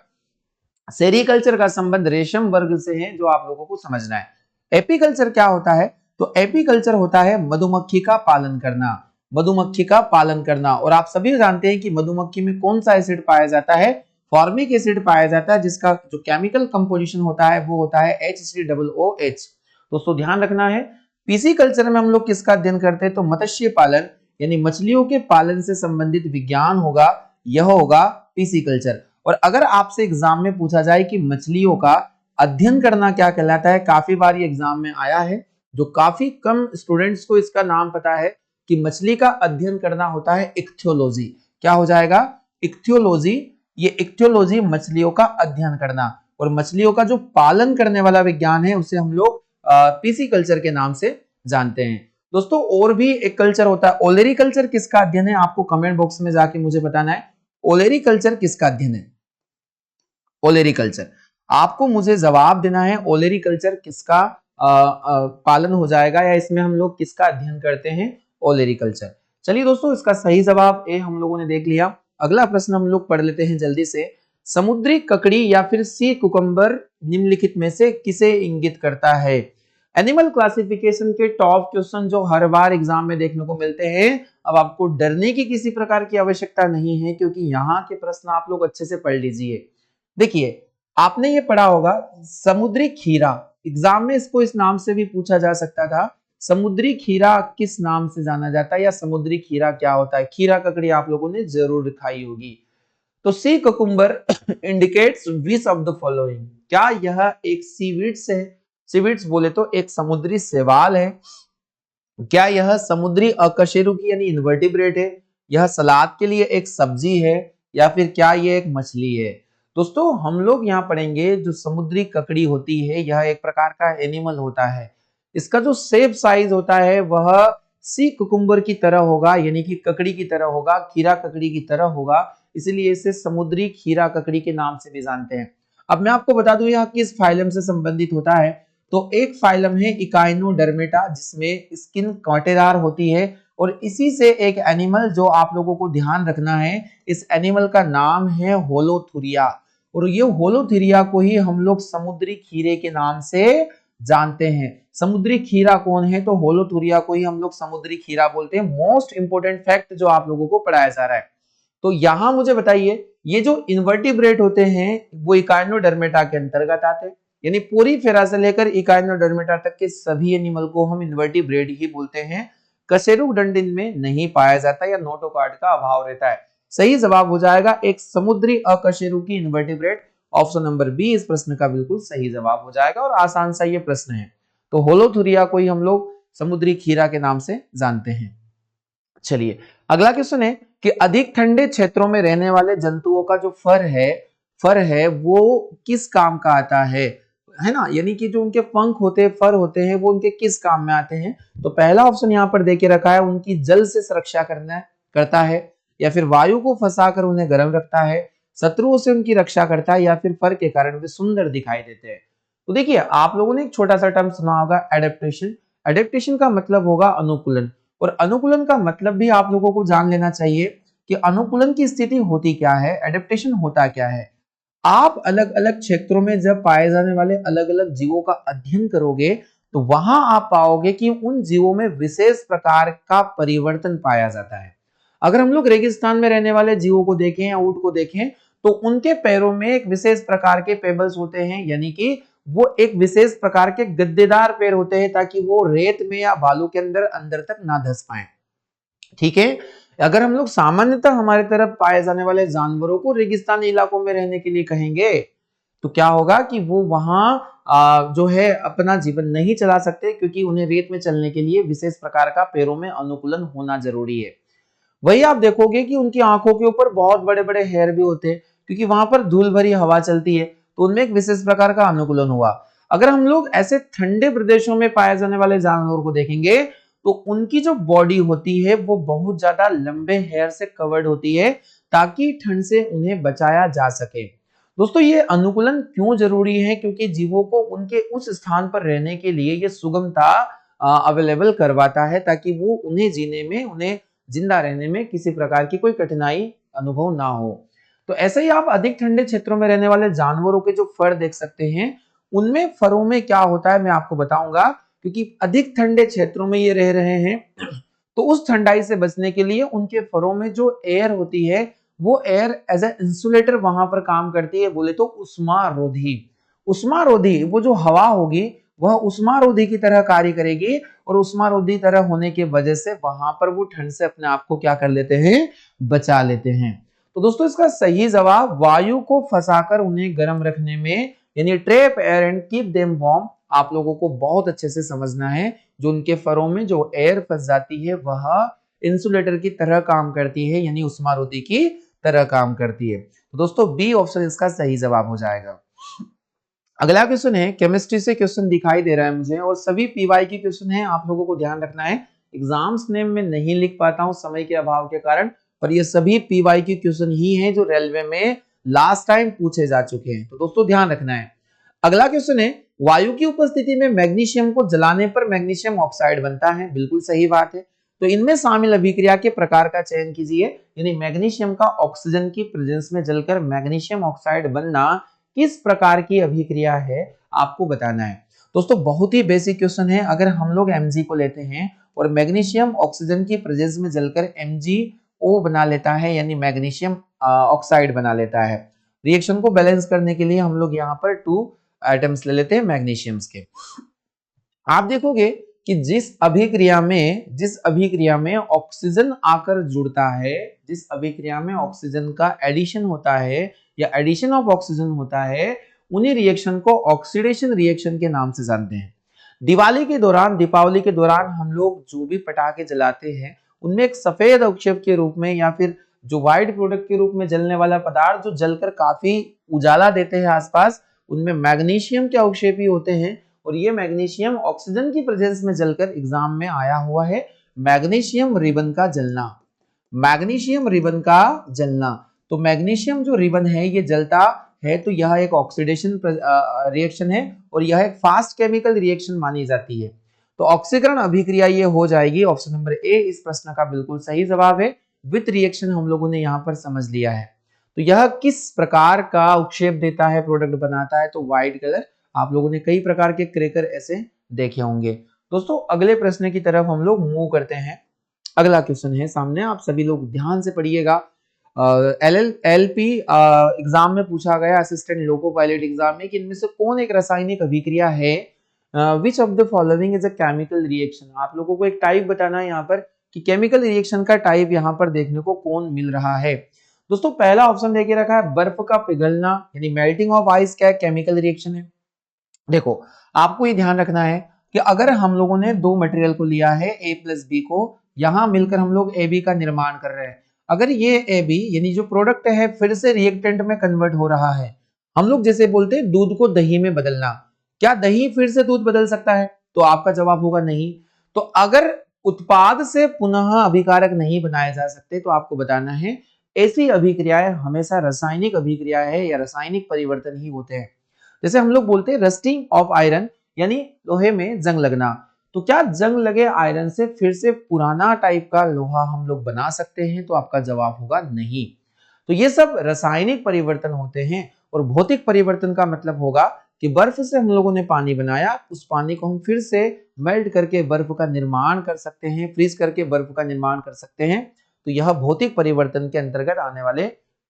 [SPEAKER 1] सेरीकल्चर का संबंध रेशम वर्ग से है, जो आप लोगों को समझना है। एपीकल्चर क्या होता है? तो एपीकल्चर होता है मधुमक्खी का पालन करना, मधुमक्खी का पालन करना। और आप सभी जानते हैं कि मधुमक्खी में कौन सा एसिड पाया जाता है? फॉर्मिक एसिड पाया जाता है, जिसका जो केमिकल कंपोजिशन होता है वो होता है HCOOH। दोस्तों ध्यान रखना है। पीसी कल्चर में हम लोग किसका अध्ययन करते हैं? तो मत्स्य पालन यानी मछलियों के पालन से संबंधित विज्ञान होगा, यह होगा पीसी कल्चर। और अगर आपसे एग्जाम में पूछा जाए कि मछलियों का अध्ययन करना क्या कहलाता है, काफी बार ये एग्जाम में आया है, जो काफी कम स्टूडेंट्स को इसका नाम पता है कि मछली का अध्ययन करना होता है इक्थियोलॉजी। क्या हो जाएगा? इक्थियोलॉजी। ये इक्थियोलॉजी मछलियों का अध्ययन करना, और मछलियों का जो पालन करने वाला विज्ञान है उसे हम लोग पीसी कल्चर के नाम से जानते हैं। दोस्तों और भी एक कल्चर होता है, ओलेरी कल्चर किसका अध्ययन है? आपको कमेंट बॉक्स में जाके मुझे बताना है ओलेरी कल्चर किसका अध्ययन है। ओलेरी कल्चर आपको मुझे जवाब देना है, ओलेरी कल्चर किसका पालन हो जाएगा, या इसमें हम लोग किसका अध्ययन करते हैं? ओलेरी कल्चर। चलिए दोस्तों इसका सही जवाब ए हम लोगों ने देख लिया। अगला प्रश्न हम लोग पढ़ लेते हैं जल्दी से। समुद्री ककड़ी या फिर सी कुकम्बर निम्नलिखित में से किसे इंगित करता है? एनिमल क्लासिफिकेशन के टॉप क्वेश्चन जो हर बार एग्जाम में देखने को मिलते हैं। अब आपको डरने की किसी प्रकार की आवश्यकता नहीं है, क्योंकि यहाँ के प्रश्न आप लोग अच्छे से पढ़ लीजिए। देखिए आपने ये पढ़ा होगा समुद्री खीरा, एग्जाम में इसको इस नाम से भी पूछा जा सकता था। समुद्री खीरा किस नाम से जाना जाता है, या समुद्री खीरा क्या होता है? खीरा ककड़ी आप लोगों ने जरूर खाई होगी। तो sea cucumber indicates which of the following? क्या यह एक सीवीड्स है? सीवीड्स बोले तो एक समुद्री शैवाल है। क्या यह समुद्री अकशेरुकी यानी इन्वर्टिब्रेट है? यह सलाद के लिए एक सब्जी है, या फिर क्या यह एक मछली है? दोस्तों हम लोग यहाँ पढ़ेंगे जो समुद्री ककड़ी होती है यह एक प्रकार का एनिमल होता है। इसका जो शेप साइज होता है वह सी कुकुम्बर की तरह होगा, यानी कि ककड़ी की तरह होगा, खीरा ककड़ी की तरह होगा, इसलिए इसे समुद्री खीरा ककड़ी के नाम से भी जानते हैं। अब मैं आपको बता दूं यह किस फाइलम से संबंधित होता है। तो एक फाइलम है इकाइनोडर्मेटा जिसमें स्किन कांटेदार होती है, और इसी से एक एनिमल जो आप लोगों को ध्यान रखना है, इस एनिमल का नाम है होलोथुरिया, और ये होलोथुरिया को ही हम लोग समुद्री खीरे के नाम से जानते हैं। समुद्री खीरा कौन है? तो होलोथुरिया को ही हम लोग समुद्री खीरा बोलते हैं। मोस्ट इंपोर्टेंट फैक्ट जो आप लोगों को पढ़ाया जा रहा है। तो यहां मुझे बताइए, ये जो इन्वर्टिब्रेट होते हैं वो इकाइनोडर्मेटा के अंतर्गत आते हैं, यानी पूरी फेरा से लेकर इकाइनोडर्मेटा तक के सभी एनिमल को हम इन्वर्टिब्रेट ही बोलते हैं। कशेरुकदंडिन में नहीं पाया जाता या नोटोकॉर्ड का अभाव रहता है। सही जवाब हो जाएगा एक समुद्री अकशेरुकी इन्वर्टिब्रेट। ऑप्शन नंबर बी इस प्रश्न का बिल्कुल सही जवाब हो जाएगा, और आसान सा ये प्रश्न है। तो होलोथुरिया को ही हम लोग समुद्री खीरा के नाम से जानते हैं। चलिए अगला क्वेश्चन है कि अधिक ठंडे क्षेत्रों में रहने वाले जंतुओं का जो फर है वो किस काम का आता है ना, यानी कि जो उनके पंख होते हैं, फर होते हैं, वो उनके किस काम में आते हैं? तो पहला ऑप्शन यहाँ पर देके रखा है, उनकी जल से सुरक्षा करता है, या फिर वायु को फंसाकर उन्हें गर्म रखता है, शत्रुओं से उनकी रक्षा करता है, या फिर फर के कारण वे सुंदर दिखाई देते हैं। तो देखिए आप लोगों ने एक छोटा सा टर्म सुना होगा, एडेप्टेशन। एडेप्टेशन का मतलब होगा अनुकूलन, और अनुकूलन का मतलब भी आप लोगों को जान लेना चाहिए कि अनुकूलन की स्थिति होती क्या है, एडेप्टेशन होता क्या है। आप अलग अलग क्षेत्रों में जब पाए जाने वाले अलग अलग जीवों का अध्ययन करोगे तो वहां आप पाओगे कि उन जीवों में विशेष प्रकार का परिवर्तन पाया जाता है। अगर हम लोग रेगिस्तान में रहने वाले जीवों को देखें या ऊंट को देखें तो उनके पैरों में एक विशेष प्रकार के पेबल्स होते हैं, यानी कि वो एक विशेष प्रकार के गद्देदार पैर होते हैं ताकि वो रेत में या बालू के अंदर तक ना धंस पाए। ठीक है, अगर हम लोग सामान्यतः हमारे तरफ पाए जाने वाले जानवरों को रेगिस्तानी इलाकों में रहने के लिए कहेंगे तो क्या होगा कि वो वहां जो है अपना जीवन नहीं चला सकते, क्योंकि उन्हें रेत में चलने के लिए विशेष प्रकार का पैरों में अनुकूलन होना जरूरी है। वही आप देखोगे कि उनकी आंखों के ऊपर बहुत बड़े बड़े हेयर भी होते हैं, क्योंकि वहां पर धूल भरी हवा चलती है, तो उनमें एक विशेष प्रकार का अनुकूलन हुआ। अगर हम लोग ऐसे ठंडे प्रदेशों में पाए जाने वाले जानवरों को देखेंगे तो उनकी जो बॉडी होती है वो बहुत ज्यादा लंबे हेयर से कवर्ड होती है ताकि ठंड से उन्हें बचाया जा सके। दोस्तों ये अनुकूलन क्यों जरूरी है? क्योंकि जीवों को उनके उस स्थान पर रहने के लिए ये सुगमता अवेलेबल करवाता है ताकि वो उन्हें जीने में, उन्हें जिंदा रहने में किसी प्रकार की कोई कठिनाई अनुभव ना हो। तो ऐसे ही आप अधिक ठंडे क्षेत्रों में रहने वाले जानवरों के जो फर देख सकते हैं, उनमें फरों में क्या होता है मैं आपको बताऊंगा, क्योंकि अधिक ठंडे क्षेत्रों में ये रह रहे हैं तो उस ठंडाई से बचने के लिए उनके फरों में जो एयर होती है वो एयर एज ए इंसुलेटर वहां पर काम करती है। बोले तो उष्मारोधी वो जो हवा होगी वह उष्मारोधी की तरह कार्य करेगी, और उष्मारोधी तरह होने की वजह से वहां पर वो ठंड से अपने आप को क्या कर लेते हैं, बचा लेते हैं। तो दोस्तों इसका सही जवाब वायु को फंसाकर उन्हें गर्म रखने में, यानी trap air and keep them warm, आप लोगों को बहुत अच्छे से समझना है। जो उनके फरों में जो एयर फंस जाती है वह इंसुलेटर की तरह काम करती है, यानी उष्मारोधी की तरह काम करती है। तो दोस्तों बी ऑप्शन इसका सही जवाब हो जाएगा। अगला क्वेश्चन है, केमिस्ट्री से क्वेश्चन दिखाई दे रहा है मुझे, और सभी पीवाई की क्वेश्चन है, आप लोगों को ध्यान रखना है। एग्जाम्स नेम में नहीं लिख पाता हूं समय के अभाव के कारण, पर ये सभी पीवाई की क्वेश्चन ही हैं जो रेलवे में लास्ट टाइम पूछे जा चुके हैं, तो दोस्तों ध्यान रखना है। अगला क्वेश्चन है, वायु की उपस्थिति में मैग्नीशियम को जलाने पर मैग्नीशियम ऑक्साइड बनता है। बिल्कुल सही बात है। तो इनमें शामिल अभिक्रिया के प्रकार का चयन कीजिए, यानी मैग्नीशियम का ऑक्सीजन की प्रेजेंस में जलकर मैग्नीशियम ऑक्साइड बनना किस प्रकार की अभिक्रिया है आपको बताना है। दोस्तों बहुत ही बेसिक क्वेश्चन है। अगर हम लोग Mg को लेते हैं और मैग्नीशियम ऑक्सीजन की प्रेजेंस में जलकर MgO बना लेता है, यानी मैग्नीशियम ऑक्साइड बना लेता है। रिएक्शन को बैलेंस करने के लिए हम लोग यहाँ पर 2 एटम्स ले लेते हैं मैग्नीशियम्स के। आप देखोगे कि जिस अभिक्रिया में ऑक्सीजन आकर जुड़ता है, जिस अभिक्रिया में ऑक्सीजन का एडिशन होता है या एडिशन ऑफ ऑक्सीजन होता है, उन्हीं रिएक्शन को ऑक्सीडेशन रिएक्शन के नाम से जानते हैं। दीपावली के दौरान हम लोग जो भी पटाखे जलाते हैं उनमें एक सफेद अवक्षेप के रूप में या फिर जो व्हाइट प्रोडक्ट के रूप में जलने वाला पदार्थ जो जलकर काफी उजाला देते हैं आसपास, उनमें मैग्नीशियम के अवक्षेपी होते हैं, और ये मैग्नीशियम ऑक्सीजन की प्रेजेंस में जलकर एग्जाम में आया हुआ है मैग्नीशियम रिबन का जलना। तो मैग्नीशियम जो रिबन है ये जलता है तो यह एक ऑक्सीडेशन रिएक्शन है और यह एक फास्ट केमिकल रिएक्शन मानी जाती है। तो ऑक्सीकरण अभिक्रिया ये हो जाएगी। ऑप्शन नंबर ए इस प्रश्न का बिल्कुल सही जवाब है। विथ रिएक्शन हम लोगों ने यहाँ पर समझ लिया है। तो यह किस प्रकार का उपक्षेप देता है, प्रोडक्ट बनाता है, तो व्हाइट कलर। आप लोगों ने कई प्रकार के क्रैकर ऐसे देखे होंगे। दोस्तों अगले प्रश्न की तरफ हम लोग मूव करते हैं। अगला क्वेश्चन है सामने, आप सभी लोग ध्यान से पढ़िएगा। LLP एग्जाम में पूछा गया, असिस्टेंट लोको पायलट एग्जाम में, कि इनमें से कौन एक रासायनिक अभिक्रिया है, which of the following is a chemical reaction. आप लोगों को एक टाइप बताना है यहाँ पर कि केमिकल रिएक्शन का टाइप यहाँ पर देखने को कौन मिल रहा है। दोस्तों पहला ऑप्शन देके रखा है बर्फ का पिघलना, यानी मेल्टिंग ऑफ आइस, क्या केमिकल रिएक्शन है। देखो आपको ये ध्यान रखना है कि अगर हम लोगों ने दो मटेरियल को लिया है A प्लस बी को, यहां मिलकर हम लोग AB का निर्माण कर रहे हैं। अगर ये AB यानी जो प्रोडक्ट है फिर से रिएक्टेंट में कन्वर्ट हो रहा है, हम लोग जैसे बोलते हैं दूध को दही में बदलना, क्या दही फिर से दूध बदल सकता है? तो आपका जवाब होगा नहीं। तो अगर उत्पाद से पुनः अभिकारक नहीं बनाए जा सकते तो आपको बताना है ऐसी अभिक्रियाएं हमेशा रासायनिक अभिक्रिया है या रासायनिक परिवर्तन ही होते हैं। जैसे हम लोग बोलते हैं रस्टिंग ऑफ आयरन, यानी लोहे में जंग लगना। तो क्या जंग लगे आयरन से फिर से पुराना टाइप का लोहा हम लोग बना सकते हैं? तो आपका जवाब होगा नहीं। तो ये सब रासायनिक परिवर्तन होते हैं। और भौतिक परिवर्तन का मतलब होगा कि बर्फ से हम लोगों ने पानी बनाया, उस पानी को हम फिर से मेल्ट करके बर्फ का निर्माण कर सकते हैं, फ्रीज करके बर्फ का निर्माण कर सकते हैं। तो यह भौतिक परिवर्तन के अंतर्गत आने वाले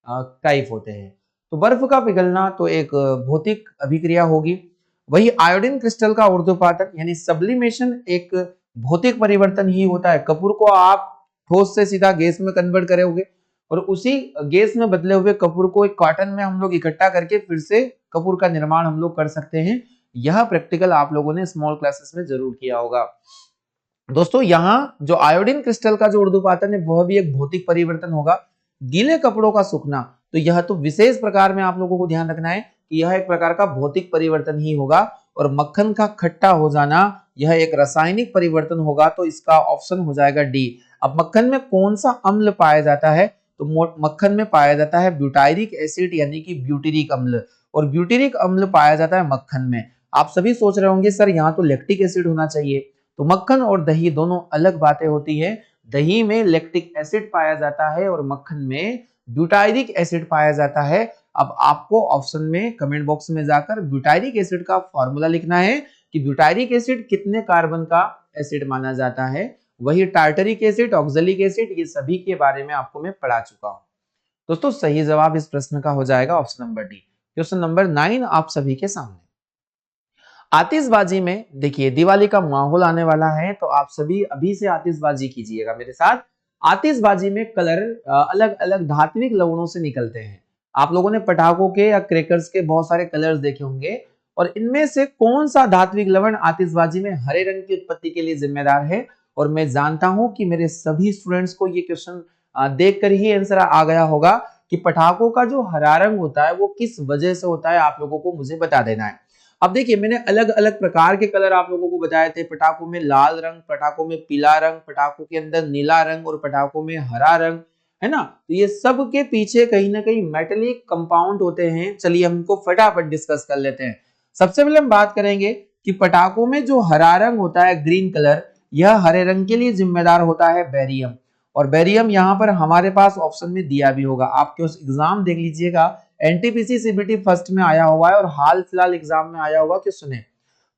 [SPEAKER 1] टाइप होते हैं। तो बर्फ का पिघलना तो एक भौतिक अभिक्रिया होगी। वही आयोडीन क्रिस्टल का ऊर्ध्वपातन यानी सब्लिमेशन एक भौतिक परिवर्तन ही होता है। कपूर को आप ठोस से सीधा गैस में कन्वर्ट करोगे और उसी गैस में बदले हुए कपूर को एक कॉटन में हम लोग इकट्ठा करके फिर से कपूर का निर्माण हम लोग कर सकते हैं। यह प्रैक्टिकल आप लोगों ने स्मॉल क्लासेस में जरूर किया होगा। दोस्तों यहाँ जो आयोडीन क्रिस्टल का जो ऊर्ध्वपातन है वह भी एक भौतिक परिवर्तन होगा। गीले कपड़ों का सूखना, तो यह तो विशेष प्रकार में आप लोगों को ध्यान रखना है कि यह एक प्रकार का भौतिक परिवर्तन ही होगा। और मक्खन का खट्टा हो जाना यह एक रासायनिक परिवर्तन होगा। तो इसका ऑप्शन हो जाएगा डी। अब मक्खन में कौन सा अम्ल पाया जाता है? तो मक्खन में पाया जाता है ब्यूटायरिक एसिड यानी कि ब्यूटेरिक अम्ल। और ब्यूटेरिक अम्ल पाया जाता है मक्खन में। आप सभी सोच रहे होंगे सर यहाँ तो लैक्टिक एसिड होना चाहिए। तो मक्खन और दही दोनों अलग बातें होती है। दही में लैक्टिक एसिड पाया जाता है और मक्खन में ब्यूटायरिक एसिड पाया जाता है। अब आपको ऑप्शन में कमेंट बॉक्स में जाकर ब्यूटायरिक एसिड का फॉर्मूला लिखना है कि ब्यूटायरिक एसिड कितने कार्बन का एसिड माना जाता है। वही टार्टरिक एसिड, ऑक्सैलिक एसिड, ये सभी के बारे में आपको मैं पढ़ा चुका हूं। दोस्तों सही जवाब इस प्रश्न का हो जाएगा option number D. Question number 9 आप सभी के सामने। आतिशबाजी में देखिए दिवाली का माहौल आने वाला है, तो आप सभी अभी से आतिशबाजी कीजिएगा मेरे साथ। आतिशबाजी में कलर अलग अलग धात्विक लवणों से निकलते हैं। आप लोगों ने पटाखों के या क्रैकर्स के बहुत सारे कलर्स देखे होंगे, और इनमें से कौन सा धात्विक लवण आतिशबाजी में हरे रंग की उत्पत्ति के लिए जिम्मेदार है? और मैं जानता हूं कि मेरे सभी स्टूडेंट्स को ये क्वेश्चन देखकर ही आंसर आ गया होगा कि पटाखों का जो हरा रंग होता है वो किस वजह से होता है। आप लोगों को मुझे बता देना है। अब देखिए मैंने अलग अलग प्रकार के कलर आप लोगों को बताए थे। पटाखों में लाल रंग, पटाखों में पीला रंग, पटाखों के अंदर नीला रंग और पटाखों में हरा रंग, है ना। तो ये सब के पीछे कहीं ना कहीं मेटेलिक कंपाउंड होते हैं। चलिए हम इनको फटाफट डिस्कस कर लेते हैं। सबसे पहले हम बात करेंगे कि पटाखों में जो हरा रंग होता है, ग्रीन कलर, यह हरे रंग के लिए जिम्मेदार होता है बेरियम। और बेरियम यहाँ पर हमारे पास ऑप्शन में दिया भी होगा, आपके उस एग्जाम देख लीजिएगा। एनटीपीसी सीबीटी फर्स्ट में आया हुआ है और हाल फिलहाल एग्जाम में आया हुआ क्वेश्चन है।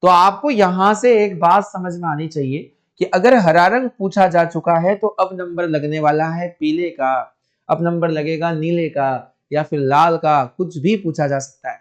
[SPEAKER 1] तो आपको यहां से एक बात समझ में आनी चाहिए कि अगर हरा रंग पूछा जा चुका है तो अब नंबर लगने वाला है पीले का, अब नंबर लगेगा नीले का या फिर लाल का, कुछ भी पूछा जा सकता है।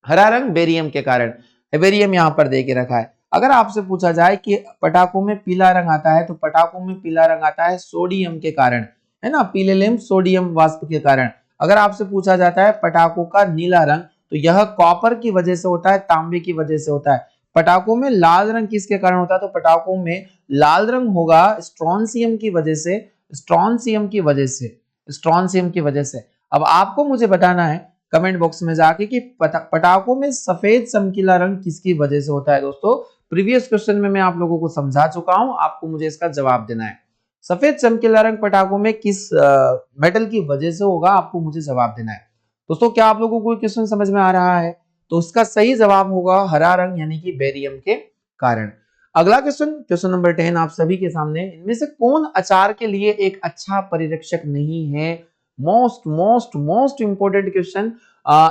[SPEAKER 1] हरा रंग बेरियम के कारण, बेरियम यहाँ पर दे के रखा है। अगर आपसे पूछा जाए कि पटाखों में पीला रंग आता है, तो पटाखों में पीला रंग आता है सोडियम के कारण, है ना, पीले लैंप सोडियम वाष्प के कारण। अगर आपसे पूछा जाता है पटाखों का नीला रंग, तो यह कॉपर की वजह से होता है, तांबे की वजह से होता है। पटाखों में लाल रंग किसके कारण होता है? तो पटाखों में लाल रंग होगा स्ट्रोंसियम की वजह से, स्ट्रोंसियम की वजह से, स्ट्रोंसियम की वजह से। अब आपको मुझे बताना है कमेंट बॉक्स में जाके कि पटाखों में सफेद चमकीला रंग किसकी वजह से होता है। दोस्तों प्रीवियस क्वेश्चन में मैं आप लोगों को समझा चुका हूं, आपको मुझे इसका जवाब देना है। सफेद चमकीला रंग पटाखों में किस मेटल की वजह से होगा, आपको मुझे जवाब देना है। दोस्तों क्या आप लोगों को क्वेश्चन समझ में आ रहा है? तो उसका सही जवाब होगा हरा रंग यानी कि बेरियम के कारण। अगला क्वेश्चन, क्वेश्चन नंबर 10 आप सभी के सामने, इनमें से कौन अचार के लिए एक अच्छा परिरक्षक नहीं है? Most most most important question,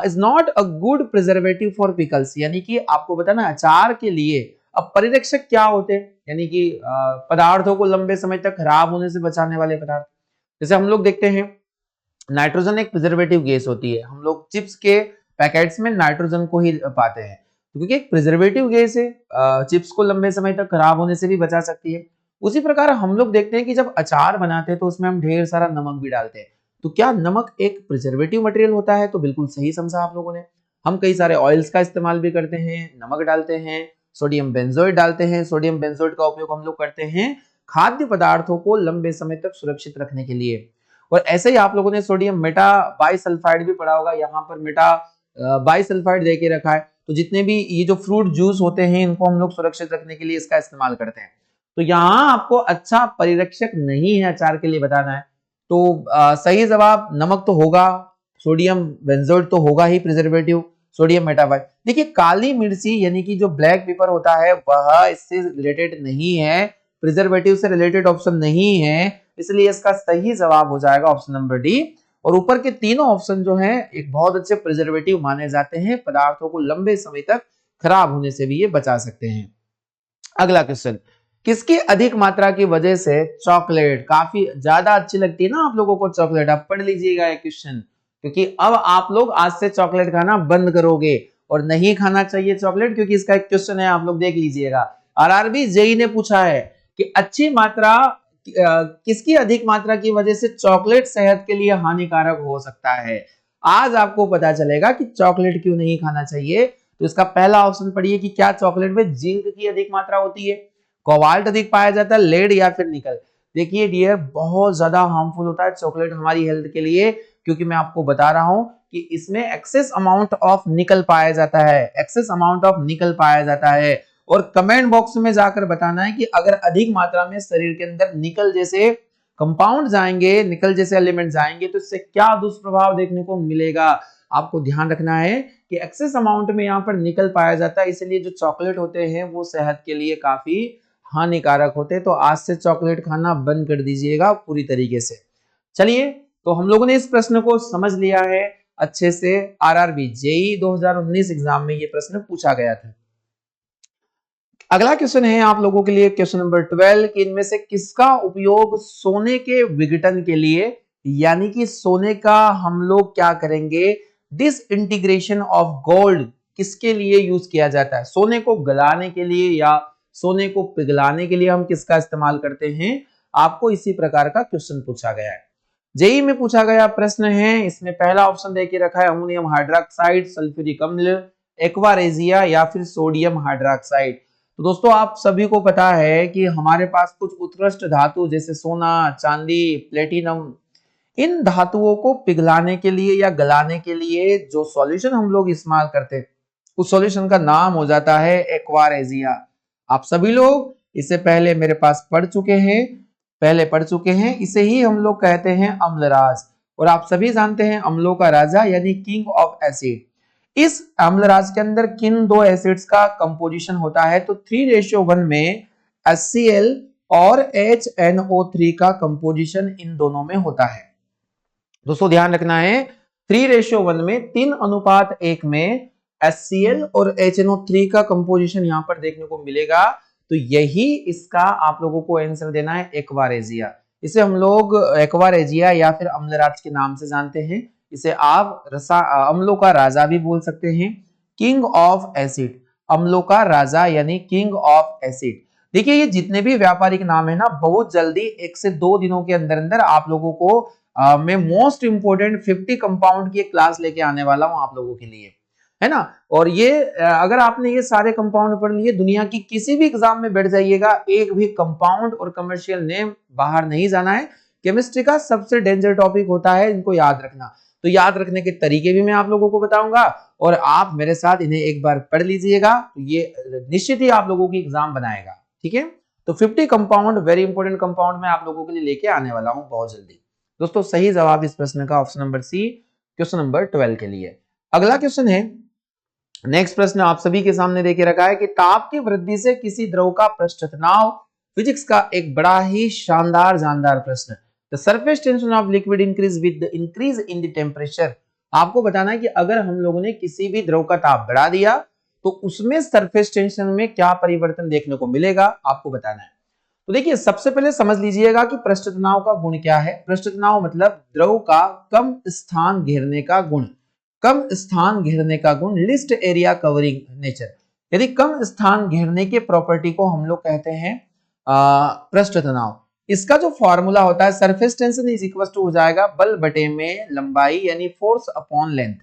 [SPEAKER 1] is not a good preservative for pickles, यानी कि आपको बताना अचार के लिए अब परिरक्षक क्या होते हैं, यानी कि पदार्थों को लंबे समय तक खराब होने से बचाने वाले पदार्थ। जैसे हम लोग देखते हैं नाइट्रोजन एक प्रिजर्वेटिव गैस होती है, हम लोग चिप्स के पैकेट्स में नाइट्रोजन को ही पाते हैं क्योंकि एक प्रिजर्वेटिव गैस है, चिप्स को लंबे समय तक खराब होने से भी बचा सकती है। उसी प्रकार हम लोग देखते हैं कि जब अचार बनाते हैं तो उसमें हम ढेर सारा नमक भी डालते हैं, तो क्या नमक एक प्रिजर्वेटिव मटेरियल होता है? तो बिल्कुल सही समझा आप लोगों ने। हम कई सारे ऑयल्स का इस्तेमाल भी करते हैं, नमक डालते हैं, सोडियम बेंजोएट डालते हैं। सोडियम बेंजोएट का उपयोग हम लोग करते हैं खाद्य पदार्थों को लंबे समय तक सुरक्षित रखने के लिए। और ऐसे ही आप लोगों ने सोडियम मेटा बाइसल्फाइड भी पढ़ा होगा, यहाँ पर मेटा बाइसल्फाइड दे के रखा है। तो जितने भी ये जो फ्रूट जूस होते हैं इनको हम लोग सुरक्षित रखने के लिए इसका इस्तेमाल करते हैं। तो यहाँ आपको अच्छा परिरक्षक नहीं है अचार के लिए बताना है। तो सही जवाब नमक तो होगा, सोडियम बेंजोएट तो होगा ही प्रिजर्वेटिव, सोडियम मेटाबाइट। देखिए काली मिर्ची यानी कि जो ब्लैक पेपर होता है वह इससे रिलेटेड नहीं है, प्रिजर्वेटिव से रिलेटेड ऑप्शन नहीं है, इसलिए इसका सही जवाब हो जाएगा ऑप्शन नंबर डी। और ऊपर के तीनों ऑप्शन जो हैं एक बहुत अच्छे प्रिजर्वेटिव माने जाते हैं, पदार्थों को लंबे समय तक खराब होने से भी ये बचा सकते हैं। अगला क्वेश्चन, किसकी अधिक मात्रा की वजह से चॉकलेट काफी ज्यादा अच्छी लगती है ना आप लोगों को चॉकलेट? आप पढ़ लीजिएगा ये क्वेश्चन, क्योंकि अब आप लोग आज से चॉकलेट खाना बंद करोगे और नहीं खाना चाहिए चॉकलेट, क्योंकि इसका एक क्वेश्चन है, आप लोग देख लीजिएगा। आरआरबी जेई ने पूछा है कि अच्छी मात्रा किसकी अधिक मात्रा की वजह से चॉकलेट सेहत के लिए हानिकारक हो सकता है। आज आपको पता चलेगा कि चॉकलेट क्यों नहीं खाना चाहिए। तो इसका पहला ऑप्शन पढ़िए कि क्या चॉकलेट में जिंक की अधिक मात्रा होती है, कोबाल्ट अधिक पाया जाता है, लेड या फिर निकल। देखिए डियर बहुत ज्यादा हार्मफुल होता है चॉकलेट हमारी हेल्थ के लिए, क्योंकि मैं आपको बता रहा हूं कि इसमें एक्सेस अमाउंट ऑफ निकल पाया जाता है, एक्सेस अमाउंट ऑफ निकल पाया जाता है। और कमेंट बॉक्स में जाकर बताना है कि अगर अधिक मात्रा में शरीर के अंदर निकल जैसे कंपाउंड जाएंगे, निकल जैसे एलिमेंट जाएंगे तो इससे क्या दुष्प्रभाव देखने को मिलेगा। आपको ध्यान रखना है कि एक्सेस अमाउंट में यहाँ पर निकल पाया जाता है, इसलिए जो चॉकलेट होते हैं वो सेहत के लिए काफी हानिकारक होते हैं। तो आज से चॉकलेट खाना बंद कर दीजिएगा पूरी तरीके से। चलिए, तो हम लोगों ने इस प्रश्न को समझ लिया है अच्छे से। आरआरबी जेई 2019 एग्जाम में ये प्रश्न पूछा गया था। अगला क्वेश्चन है आप लोगों के लिए क्वेश्चन नंबर 12 कि इनमें से किसका उपयोग सोने के विघटन के लिए, यानी कि सोने का हम लोग क्या करेंगे, डिसइंटीग्रेशन ऑफ गोल्ड किसके लिए यूज किया जाता है? सोने को गलाने के लिए या सोने को पिघलाने के लिए हम किसका इस्तेमाल करते हैं? आपको इसी प्रकार का क्वेश्चन पूछा गया है। जेई में पूछा गया प्रश्न है, इसमें पहला ऑप्शन देके रखा है अमोनियम हाइड्रोक्साइड, सल्फ्यूरिक अम्ल, एक्वा रेजिया या फिर सोडियम हाइड्रोक्साइड। तो दोस्तों आप सभी को पता है कि हमारे पास कुछ उत्कृष्ट धातु जैसे सोना, चांदी, प्लेटिनम, इन धातुओं को पिघलाने के लिए या गलाने के लिए जो सॉल्यूशन हम लोग इस्तेमाल करते हैं उस सॉल्यूशन का नाम हो जाता है एक्वा रेजिया। आप सभी लोग इसे पहले मेरे पास पढ़ चुके हैं, इसे ही हम लोग कहते हैं अम्लराज। और आप सभी जानते हैं अम्लों का राजा यानी किंग ऑफ एसिड। इस अम्लराज के अंदर किन दो एसिड्स का कंपोजिशन होता है? तो 3:1 में HCl और HNO3 का कंपोजिशन इन दोनों में होता है। दोस्तों ध्यान रखना है 3:1 में 3:1 में HCl और HNO3 का कंपोजिशन यहां पर देखने को मिलेगा। तो यही इसका आप लोगों को आंसर देना है एक्वा रेजिया। इसे हम लोग एक्वा रेजिया या फिर अम्लराज के नाम से जानते हैं। इसे आप अम्लों का राजा भी बोल सकते हैं, किंग ऑफ एसिड, अम्लों का राजा यानी किंग ऑफ एसिड। देखिए ये जितने भी व्यापारिक नाम है ना, बहुत जल्दी 1 से 2 दिनों के अंदर अंदर आप लोगों को मैं मोस्ट इंपोर्टेंट 50 कंपाउंड की एक क्लास लेके आने वाला हूं आप लोगों के लिए, है ना। और ये अगर आपने ये सारे कंपाउंड पढ़ लिए, दुनिया की किसी भी एग्जाम में बैठ जाइएगा, एक भी कंपाउंड और कमर्शियल नेम बाहर नहीं जाना है। केमिस्ट्री का सबसे डेंजर टॉपिक होता है, इनको याद रखना। तो याद रखने के तरीके भी मैं आप लोगों को बताऊंगा और आप मेरे साथ इन्हें एक बार पढ़ लीजिएगा, ये निश्चित ही आप लोगों की एग्जाम बनाएगा, ठीक है। तो 50 कंपाउंड वेरी इंपॉर्टेंट कंपाउंड मैं आप लोगों के लिए लेके आने वाला हूं बहुत जल्दी। दोस्तों सही जवाब इस प्रश्न का option number C question number 12 के लिए। अगला क्वेश्चन है, नेक्स्ट प्रश्न आप सभी के सामने देके रखा है कि ताप की वृद्धि से किसी द्रव का पृष्ठ तनाव, फिजिक्स का एक बड़ा ही शानदार जानदार प्रश्न। The surface tension of liquid increase with the increase in the temperature. आपको बताना है कि अगर हम लोगों ने किसी भी द्रव का ताप बढ़ा दिया तो उसमें सरफेस टेंशन में क्या परिवर्तन देखने को मिलेगा, आपको बताना है। तो देखिए सबसे पहले समझ लीजिएगा कि पृष्ठ तनाव का गुण क्या है। पृष्ठ तनाव मतलब द्रव का कम स्थान घेरने का गुण। कम स्थान घेरने का गुण, लिस्ट एरिया कवरिंग नेचर। यदि कम स्थान घेरने के प्रॉपर्टी को हम लोग कहते हैं पृष्ठ तनाव। इसका जो फॉर्मूला होता है, surface tension is equal to हो जाएगा बल बटे में लंबाई, यानी फोर्स अपॉन लेंथ।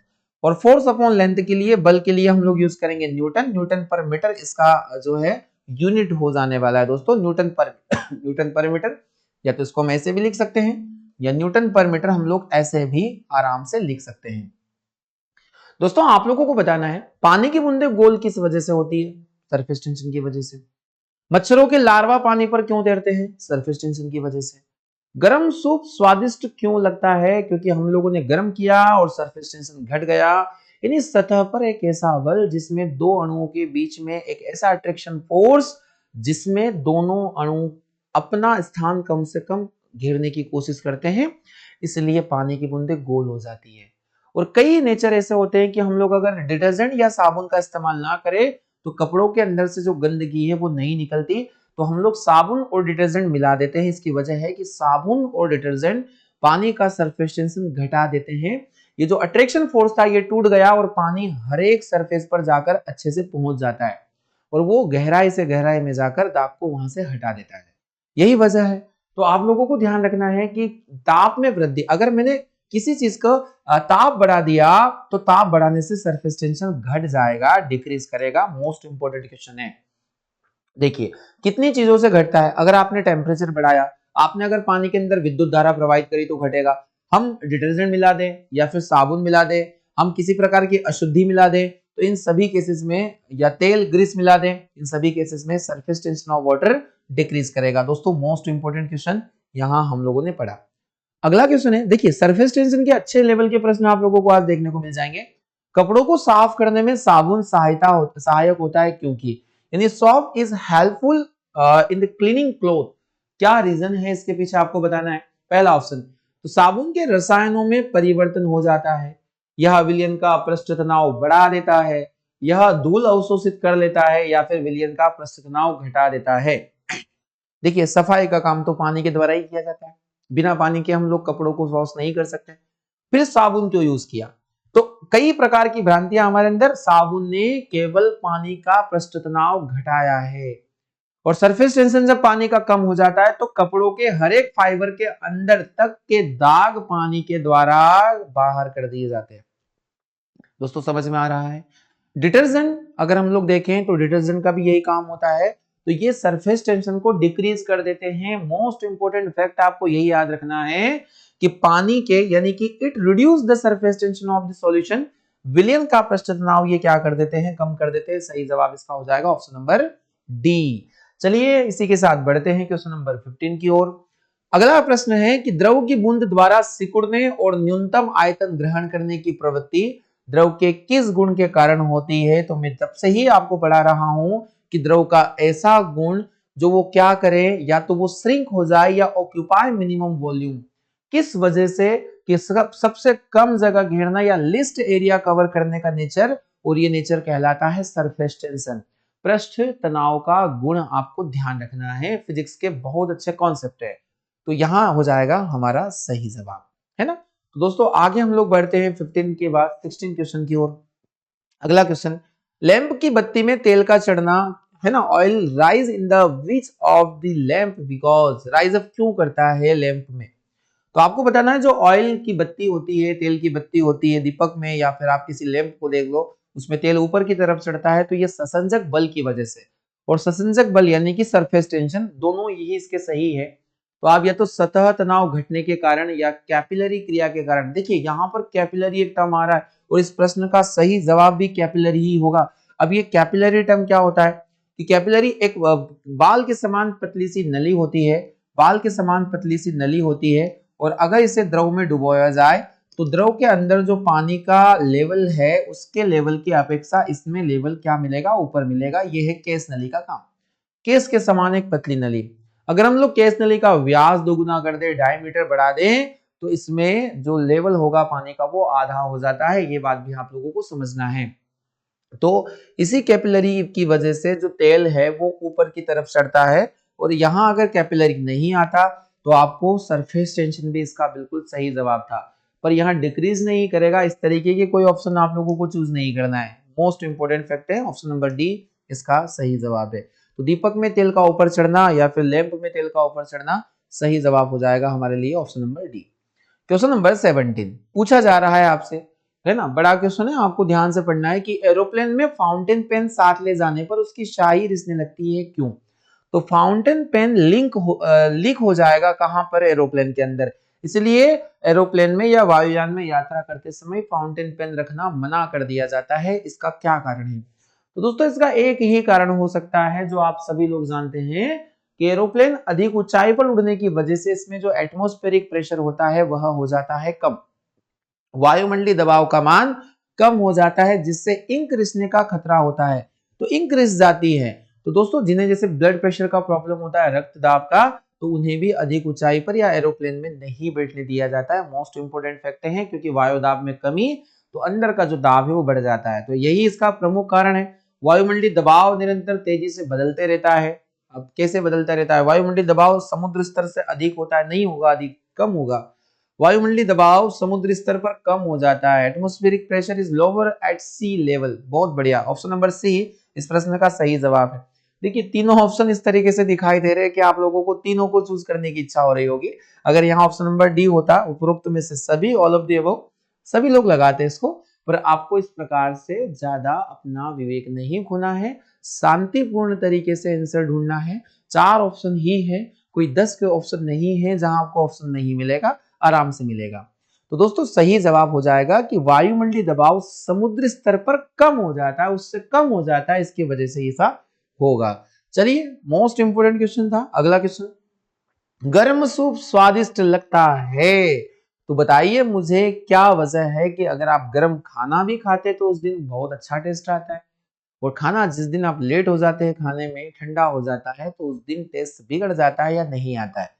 [SPEAKER 1] और फोर्स अपॉन लेंथ के लिए, बल के लिए हम लोग यूज करेंगे न्यूटन। न्यूटन पर मीटर इसका जो है यूनिट हो जाने वाला है दोस्तों, न्यूटन पर मीटर। या तो इसको हम ऐसे भी लिख सकते हैं, या न्यूटन पर मीटर हम लोग ऐसे भी आराम से लिख सकते हैं। दोस्तों आप लोगों को बताना है, पानी की बूंदें गोल किस वजह से होती है? सरफेस टेंशन की वजह से। मच्छरों के लार्वा पानी पर क्यों तैरते हैं? सरफेस टेंशन की वजह से। गर्म सूप स्वादिष्ट क्यों लगता है? क्योंकि हम लोगों ने गर्म किया और सरफेस टेंशन घट गया। यानी सतह पर एक ऐसा बल जिसमें दो अणुओं के बीच में एक ऐसा अट्रैक्शन फोर्स जिसमें दोनों अणु अपना स्थान कम से कम घेरने की कोशिश करते हैं, इसलिए पानी की बूंदें गोल हो जाती है। और कई नेचर ऐसे होते हैं कि हम लोग अगर डिटर्जेंट या साबुन का इस्तेमाल ना करें तो कपड़ों के अंदर से जो गंदगी है वो नहीं निकलती, तो हम लोग साबुन और डिटर्जेंट मिला देते हैं। इसकी वजह है कि साबुन और डिटर्जेंट पानी का सरफेस टेंशन घटा देते हैं। ये जो अट्रैक्शन फोर्स था ये टूट गया और पानी हर एक सरफेस पर जाकर अच्छे से पहुंच जाता है और वो गहराई से गहराई में जाकर दाब को वहां से हटा देता है। यही वजह है। तो आप लोगों को ध्यान रखना है कि ताप में वृद्धि, अगर मैंने किसी चीज को ताप बढ़ा दिया तो ताप बढ़ाने से सरफेस टेंशन घट जाएगा, डिक्रीज करेगा। मोस्ट इंपोर्टेंट क्वेश्चन है। देखिए कितनी चीजों से घटता है। अगर आपने टेम्परेचर बढ़ाया, आपने अगर पानी के अंदर विद्युत धारा प्रवाहित करी तो घटेगा। हम डिटर्जेंट मिला दें या फिर साबुन मिला दें, हम किसी प्रकार की अशुद्धि मिला दें, तो इन सभी केसेस में, या तेल ग्रीस मिला दें, इन सभी केसेस में surface tension of water decrease करेगा। दोस्तों मोस्ट इंपोर्टेंट क्वेश्चन यहां हम लोगों ने पढ़ा। अगला क्वेश्चन है, देखिए सरफेस टेंशन के अच्छे लेवल के प्रश्न आप लोगों को आज देखने को मिल जाएंगे। कपड़ों को साफ करने में साबुन सहायक होता है क्योंकि, यानी soft is helpful in the cleaning cloth. क्या रीजन है इसके पीछे, आपको बताना है। पहला ऑप्शन, तो साबुन के रसायनों में परिवर्तन हो जाता है, यह विलयन का पृष्ठ तनाव बढ़ा देता है, यह धूल अवशोषित कर लेता है, या फिर विलयन का पृष्ठ तनाव घटा देता है। देखिए सफाई का काम तो पानी के द्वारा ही किया जाता है, बिना पानी के हम लोग कपड़ों को वॉश नहीं कर सकते, फिर साबुन क्यों यूज किया? तो कई प्रकार की भ्रांतियां हमारे अंदर, साबुन ने केवल पानी का पृष्ठ तनाव घटाया है। और सरफेस टेंशन जब पानी का कम हो जाता है तो कपड़ों के हर एक फाइबर के अंदर तक के दाग पानी के द्वारा बाहर कर दिए जाते हैं। दोस्तों समझ में आ रहा है। डिटर्जेंट अगर हम लोग देखें तो डिटर्जेंट का भी यही काम होता है, तो ये सरफेस टेंशन को डिक्रीज कर देते हैं। मोस्ट इंपोर्टेंट फैक्ट आपको यही याद रखना है कि पानी के, यानी कि it reduce the surface tension of the solution. विलयन का पृष्ठ तनाव ये क्या कर देते हैं, कम कर देते हैं। सही जवाब इसका हो जाएगा ऑप्शन नंबर डी। चलिए इसी के साथ बढ़ते हैं क्वेश्चन नंबर 15 की ओर। अगला प्रश्न है कि द्रव की बूंद द्वारा सिकुड़ने और न्यूनतम आयतन ग्रहण करने की प्रवृत्ति द्रव के किस गुण के कारण होती है? तो मैं तब से ही आपको पढ़ा रहा हूं कि द्रव का ऐसा गुण जो वो क्या करे, या तो वो श्रिंक हो जाए या ऑक्यूपाई मिनिमम वॉल्यूम। किस वजह से? कि सबसे कम जगह घेरना या लिस्ट एरिया कवर करने का नेचर, और ये नेचर कहलाता है सरफेस टेंशन। पृष्ठ तनाव का गुण आपको ध्यान रखना है, फिजिक्स के बहुत अच्छे कॉन्सेप्ट है। तो यहां हो जाएगा हमारा सही जवाब, है ना। तो दोस्तों आगे हम लोग बढ़ते हैं 15 के बाद 16 क्वेश्चन की ओर। अगला क्वेश्चन, लैंप की बत्ती में तेल का चढ़ना, है ना, oil rise in the which of the lamp because, rise up क्यों करता है लैंप में? तो आपको बताना है जो ऑयल की बत्ती होती है, तेल की बत्ती होती है दीपक में, या फिर आप किसी लैंप को देख लो, उसमें तेल ऊपर की तरफ चढ़ता है, तो ये ससंजक बल की वजह से। और ससंजक बल यानी कि सरफेस टेंशन, दोनों यही इसके सही है। तो आप या तो सतह तनाव घटने के कारण या कैपिलरी क्रिया के कारण। देखिए यहाँ पर कैपिलरी एक टर्म आ रहा है और इस प्रश्न का सही जवाब भी कैपिलरी ही होगा। अब ये कैपिलरी टर्म क्या होता है कि कैपिलरी एक बाल के समान पतली सी नली होती है, बाल के समान पतली सी नली होती है, और अगर इसे द्रव में डुबोया जाए तो द्रव के अंदर जो पानी का लेवल है उसके लेवल की अपेक्षा इसमें लेवल क्या मिलेगा, ऊपर मिलेगा। ये है केस नली का काम। केस के समान एक पतली नली, अगर हम लोग केस नली का व्यास दोगुना कर दे, डायमीटर बढ़ा दें, तो इसमें जो लेवल होगा पानी का वो आधा हो जाता है। ये बात भी आप लोगों को समझना है। तो इसी कैपिलरी की वजह से जो तेल है वो ऊपर की तरफ चढ़ता है, और यहां अगर कैपिलरी नहीं आता तो आपको सरफेस टेंशन भी इसका बिल्कुल सही जवाब था, पर यहाँ डिक्रीज नहीं करेगा। इस तरीके के कोई ऑप्शन आप लोगों को चूज नहीं करना है। मोस्ट इंपोर्टेंट फैक्ट है, ऑप्शन नंबर डी इसका सही जवाब है। तो दीपक में तेल का ऊपर चढ़ना या फिर लैंप में तेल का ऊपर चढ़ना सही जवाब हो जाएगा हमारे लिए option number D. Question number 17 पूछा जा रहा है आपसे, है ना, बड़ा क्वेश्चन है, आपको ध्यान से पढ़ना है कि एरोप्लेन में फाउंटेन पेन साथ ले जाने पर उसकी शाही रिसने लगती है, क्यों? तो फाउंटेन पेन लीक हो जाएगा कहां पर, एरोप्लेन के अंदर। इसलिए एरोप्लेन में या वायुयान में यात्रा करते समय फाउंटेन पेन रखना मना कर दिया जाता है। इसका क्या कारण है? तो दोस्तों इसका एक ही कारण हो सकता है जो आप सभी लोग जानते हैं कि एरोप्लेन अधिक ऊंचाई पर उड़ने की वजह से इसमें जो एटमॉस्फेरिक प्रेशर होता है वह हो जाता है कम, वायुमंडलीय दबाव का मान कम हो जाता है, जिससे इंक रिसने का खतरा होता है। तो इंक रिस जाती है। तो दोस्तों जिन्हें जैसे ब्लड प्रेशर का प्रॉब्लम होता है, रक्तदाब का, तो उन्हें भी अधिक ऊंचाई पर या एरोप्लेन में नहीं बैठने दिया जाता है। मोस्ट इंपोर्टेंट फैक्ट है, क्योंकि वायुदाब में कमी तो अंदर का जो दाब है वो बढ़ जाता है। तो यही इसका प्रमुख कारण है। वायुमंडलीय दबाव निरंतर तेजी से बदलते रहता है। अब कैसे बदलता रहता है? वायुमंडलीय दबाव समुद्र स्तर से अधिक होता है, नहीं होगा, अधिक कम होगा। वायुमंडलीय दबाव समुद्र स्तर पर कम हो जाता है। Atmospheric pressure is lower at sea level. बहुत बढ़िया, ऑप्शन नंबर सी इस प्रश्न का सही जवाब है। देखिए तीनों ऑप्शन इस तरीके से दिखाई दे रहे हैं कि आप लोगों को तीनों को चूज करने की इच्छा हो रही होगी। अगर यहाँ ऑप्शन नंबर डी होता, उपरोक्त में से सभी, ऑल ऑफ द अबव, सभी लोग लगाते इसको, पर आपको इस प्रकार से ज्यादा अपना विवेक नहीं खोना है, शांतिपूर्ण तरीके से आंसर ढूंढना है। 4 ऑप्शन ही है, कोई 10 के ऑप्शन नहीं है जहां आपको ऑप्शन नहीं मिलेगा, आराम से मिलेगा। तो दोस्तों सही जवाब हो जाएगा कि वायुमंडलीय दबाव समुद्र स्तर पर कम हो जाता है, उससे कम हो जाता है, इसकी वजह से ऐसा होगा। चलिए मोस्ट इंपोर्टेंट क्वेश्चन था अगला क्वेश्चन, गर्म सूप स्वादिष्ट लगता है, तो बताइए मुझे क्या वजह है कि अगर आप गर्म खाना भी खाते तो उस दिन बहुत अच्छा टेस्ट आता है, और खाना जिस दिन आप लेट हो जाते हैं खाने में, ठंडा हो जाता है, तो उस दिन टेस्ट बिगड़ जाता है या नहीं आता है।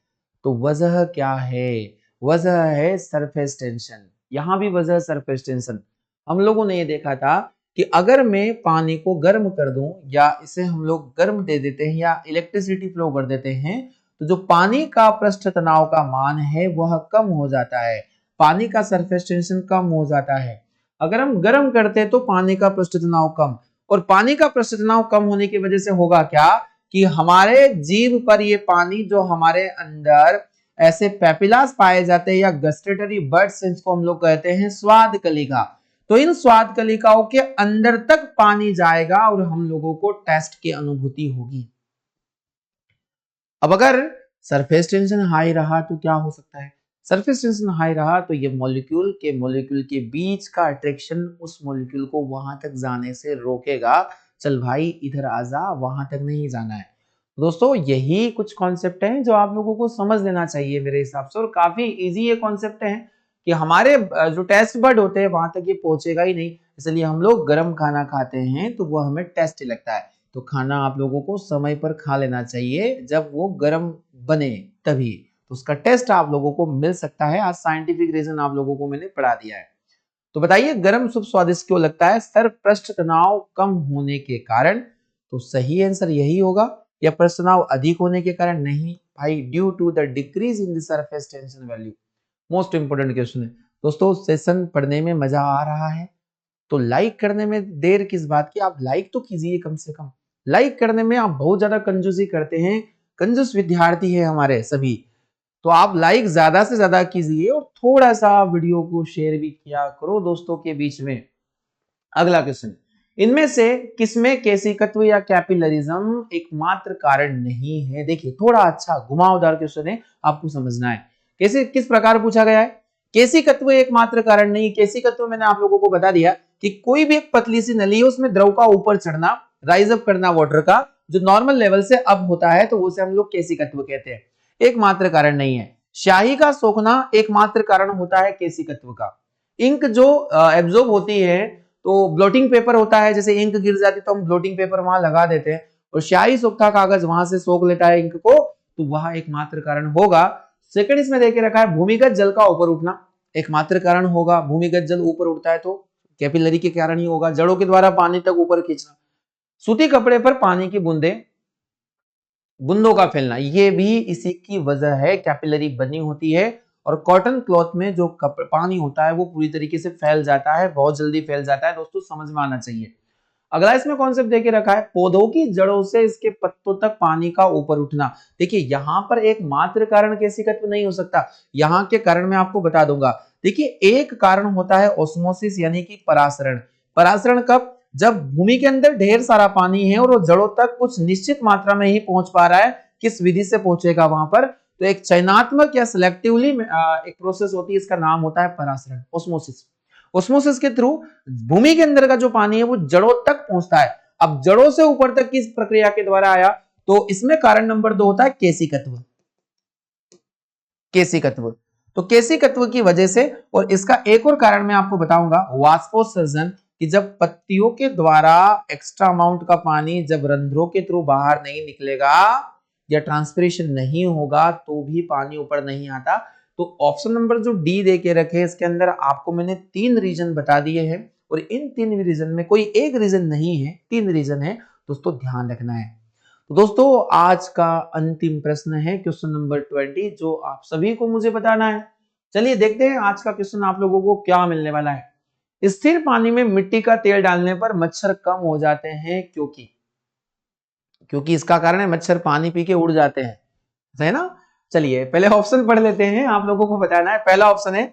[SPEAKER 1] तो वजह क्या है? वजह है सरफेस टेंशन। यहां भी वजह सरफेस टेंशन। हम लोगों ने ये देखा था कि अगर मैं पानी को गर्म कर दूं या इसे हम लोग गर्म दे देते हैं या इलेक्ट्रिसिटी फ्लो कर देते हैं, तो जो पानी का पृष्ठ तनाव का मान है वह कम हो जाता है, पानी का सरफेस टेंशन कम हो जाता है। अगर हम गर्म करते तो पानी का पृष्ठ तनाव कम, और पानी का पृष्ठ तनाव कम होने की वजह से होगा क्या कि हमारे जीभ पर ये पानी जो हमारे अंदर ऐसे पेपिलास पाए जाते हैं या गस्टेटरी बर्ड्स, इसको हम लोग कहते हैं स्वाद कलिका, तो इन स्वाद कलिकाओं के अंदर तक पानी जाएगा और हम लोगों को टेस्ट की अनुभूति होगी। अब अगर सरफेस टेंशन हाई रहा तो क्या हो सकता है? सरफेस टेंशन हाई रहा तो ये मॉलिक्यूल के बीच का अट्रैक्शन उस मॉलिक्यूल को वहां तक जाने से रोकेगा। चल भाई इधर आजा, वहां तक नहीं जाना है। दोस्तों यही कुछ कॉन्सेप्ट हैं जो आप लोगों को समझ लेना चाहिए मेरे हिसाब से, और काफी इजी ये कॉन्सेप्ट है कि हमारे जो टेस्ट बड होते हैं वहां तक ये पहुंचेगा ही नहीं, इसलिए हम लोग गर्म खाना खाते हैं तो वो हमें टेस्टी लगता है। तो खाना आप लोगों को समय पर खा लेना चाहिए, जब वो गर्म बने तभी, तो उसका टेस्ट आप लोगों को मिल सकता है। आज साइंटिफिक रीजन आप लोगों को मैंने पढ़ा दिया है। तो बताइए गर्म सूप स्वादिष्ट क्यों लगता है? सर पृष्ठ तनाव कम होने के कारण। तो सही आंसर यही होगा, या पृष्ठ तनाव अधिक होने के कारण? नहीं भाई, due to the decrease in the surface tension value. Most important question है दोस्तों। सेशन पढ़ने में मजा आ रहा है तो लाइक करने में देर किस बात की, आप लाइक तो कीजिए कम से कम। लाइक करने में आप बहुत ज्यादा कंजूसी करते हैं, कंजूस विद्यार्थी है हमारे सभी, तो आप लाइक ज्यादा से ज्यादा कीजिए और थोड़ा सा वीडियो को शेयर भी किया करो दोस्तों के बीच में। अगला क्वेश्चन, इनमें से किसमें केशिकत्व या कैपिलरिज्म एकमात्र कारण नहीं है? देखिए थोड़ा अच्छा घुमावदार क्वेश्चन है, आपको समझना है कैसे किस प्रकार पूछा गया है। केशिकत्व एकमात्र कारण नहीं। केशिकत्व मैंने आप लोगों को बता दिया कि कोई भी एक पतली सी नली है उसमें द्रव का ऊपर चढ़ना, राइज अप करना वाटर का, जो नॉर्मल लेवल से अप होता है तो उसे हम लोग केशिकत्व कहते हैं। एकमात्र कारण नहीं है। स्याही का सोखना एकमात्र कारण होता है केशिकत्व का। इंक जो एब्जॉर्ब होती है, तो ब्लोटिंग पेपर होता है, जैसे इंक गिर जाती तो हम ब्लोटिंग पेपर वहां लगा देते हैं और स्याही सोखता कागज वहां से सोख लेता है इंक को, तो वह एकमात्र कारण होगा। सेकंड इसमें देखे रखा है भूमिगत जल का ऊपर उठना, एकमात्र कारण होगा। भूमिगत जल ऊपर उठता है तो कैपिलरी के कारण ही होगा, जड़ों के द्वारा पानी तक ऊपर खींचना। सूती कपड़े पर पानी की बूंदों का फैलना, ये भी इसी की वजह है, कैपिलरी बनी होती है और कॉटन क्लॉथ में जो पानी होता है वो पूरी तरीके से फैल जाता है, बहुत जल्दी फैल जाता है। दोस्तों समझ में आना चाहिए। अगला इसमें कॉन्सेप्ट देके रखा है पौधों की जड़ों से इसके पत्तों तक पानी का ऊपर उठना। देखिए यहां पर एक मात्र कारण केशिकत्व नहीं हो सकता, यहां के कारण मैं आपको बता दूंगा। देखिए एक कारण होता है ऑस्मोसिस यानी कि परासरण। परासरण कब? जब भूमि के अंदर ढेर सारा पानी है और वो जड़ों तक कुछ निश्चित मात्रा में ही पहुंच पा रहा है, किस विधि से पहुंचेगा वहां पर, तो एक चयनात्मक या सिलेक्टिवली एक प्रोसेस होती है, इसका नाम होता है परासरण, ऑस्मोसिस। ऑस्मोसिस के थ्रू भूमि के अंदर का जो पानी है वो जड़ों तक पहुंचता है। अब जड़ों से ऊपर तक किस प्रक्रिया के द्वारा आया, तो इसमें कारण नंबर 2 होता है केशिकत्व। केशिकत्व, तो केशिकत्व की वजह से, और इसका एक और कारण मैं आपको बताऊंगा, वाष्पोत्सर्जन, कि जब पत्तियों के द्वारा एक्स्ट्रा अमाउंट का पानी जब रंध्रों के थ्रू बाहर नहीं निकलेगा या ट्रांसपिरेशन नहीं होगा तो भी पानी ऊपर नहीं आता। तो ऑप्शन नंबर जो डी दे के रखे इसके अंदर आपको मैंने 3 रीजन बता दिए हैं और इन 3 रीजन में कोई एक रीजन नहीं है, 3 रीजन है, दोस्तों ध्यान रखना है। तो दोस्तों आज का अंतिम प्रश्न है क्वेश्चन नंबर 20, जो आप सभी को मुझे बताना है। चलिए देखते हैं आज का क्वेश्चन आप लोगों को क्या मिलने वाला है। स्थिर पानी में मिट्टी का तेल डालने पर मच्छर कम हो जाते हैं, क्योंकि इसका कारण है मच्छर पानी पी के उड़ जाते हैं, है ना। चलिए पहले ऑप्शन पढ़ लेते हैं, आप लोगों को बताना है। पहला ऑप्शन है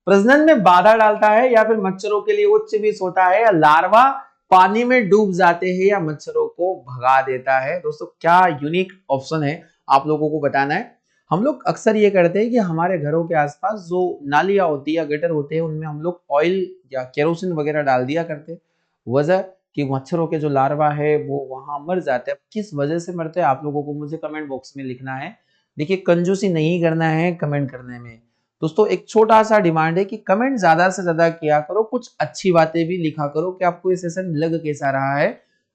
[SPEAKER 1] प्रजनन में बाधा डालता है या फिर मच्छरों के लिए उच्च विष होता है, या लार्वा पानी में डूब जाते हैं, या मच्छरों को भगा देता है। दोस्तों क्या यूनिक ऑप्शन है, आप लोगों को बताना है। हम लोग अक्सर ये करते हैं कि हमारे घरों के आसपास जो नालियां होती है या गटर होते हैं उनमें हम लोग ऑयल या केरोसिन वगैरह डाल दिया करते हैं, वजह कि मच्छरों के जो लार्वा है वो वहां मर जाते हैं। किस वजह से मरते हैं आप लोगों को मुझे कमेंट बॉक्स में लिखना है। देखिए कंजूसी नहीं करना है कमेंट करने में। दोस्तों एक छोटा सा डिमांड है कि कमेंट ज्यादा से ज्यादा किया करो, कुछ अच्छी बातें भी लिखा करो कि आपको ये सेशन लग कैसा रहा है,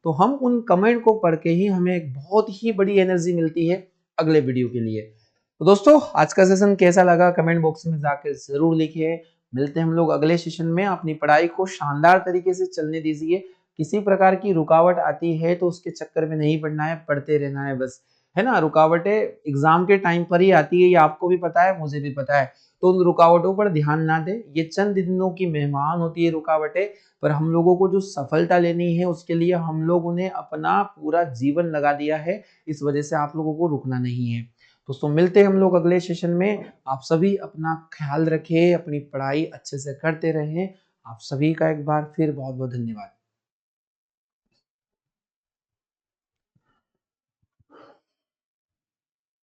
[SPEAKER 1] तो हम उन कमेंट को पढ़ के ही हमें एक बहुत ही बड़ी एनर्जी मिलती है अगले वीडियो के लिए। तो दोस्तों आज का सेशन कैसा लगा कमेंट बॉक्स में जाकर जरूर लिखिए। मिलते हैं हम लोग अगले सेशन में। अपनी पढ़ाई को शानदार तरीके से चलने दीजिए, किसी प्रकार की रुकावट आती है तो उसके चक्कर में नहीं पड़ना है, पढ़ते रहना है बस, है ना। रुकावटें एग्जाम के टाइम पर ही आती है, ये आपको भी पता है मुझे भी पता है, तो उन रुकावटों पर ध्यान ना दे। ये चंद दिनों की मेहमान होती है रुकावटें, पर हम लोगों को जो सफलता लेनी है उसके लिए हम लोगों ने अपना पूरा जीवन लगा दिया है, इस वजह से आप लोगों को रुकना नहीं है। दोस्तों मिलते हैं हम लोग अगले सेशन में। आप सभी अपना ख्याल रखें, अपनी पढ़ाई अच्छे से करते रहें। आप सभी का एक बार फिर बहुत बहुत धन्यवाद।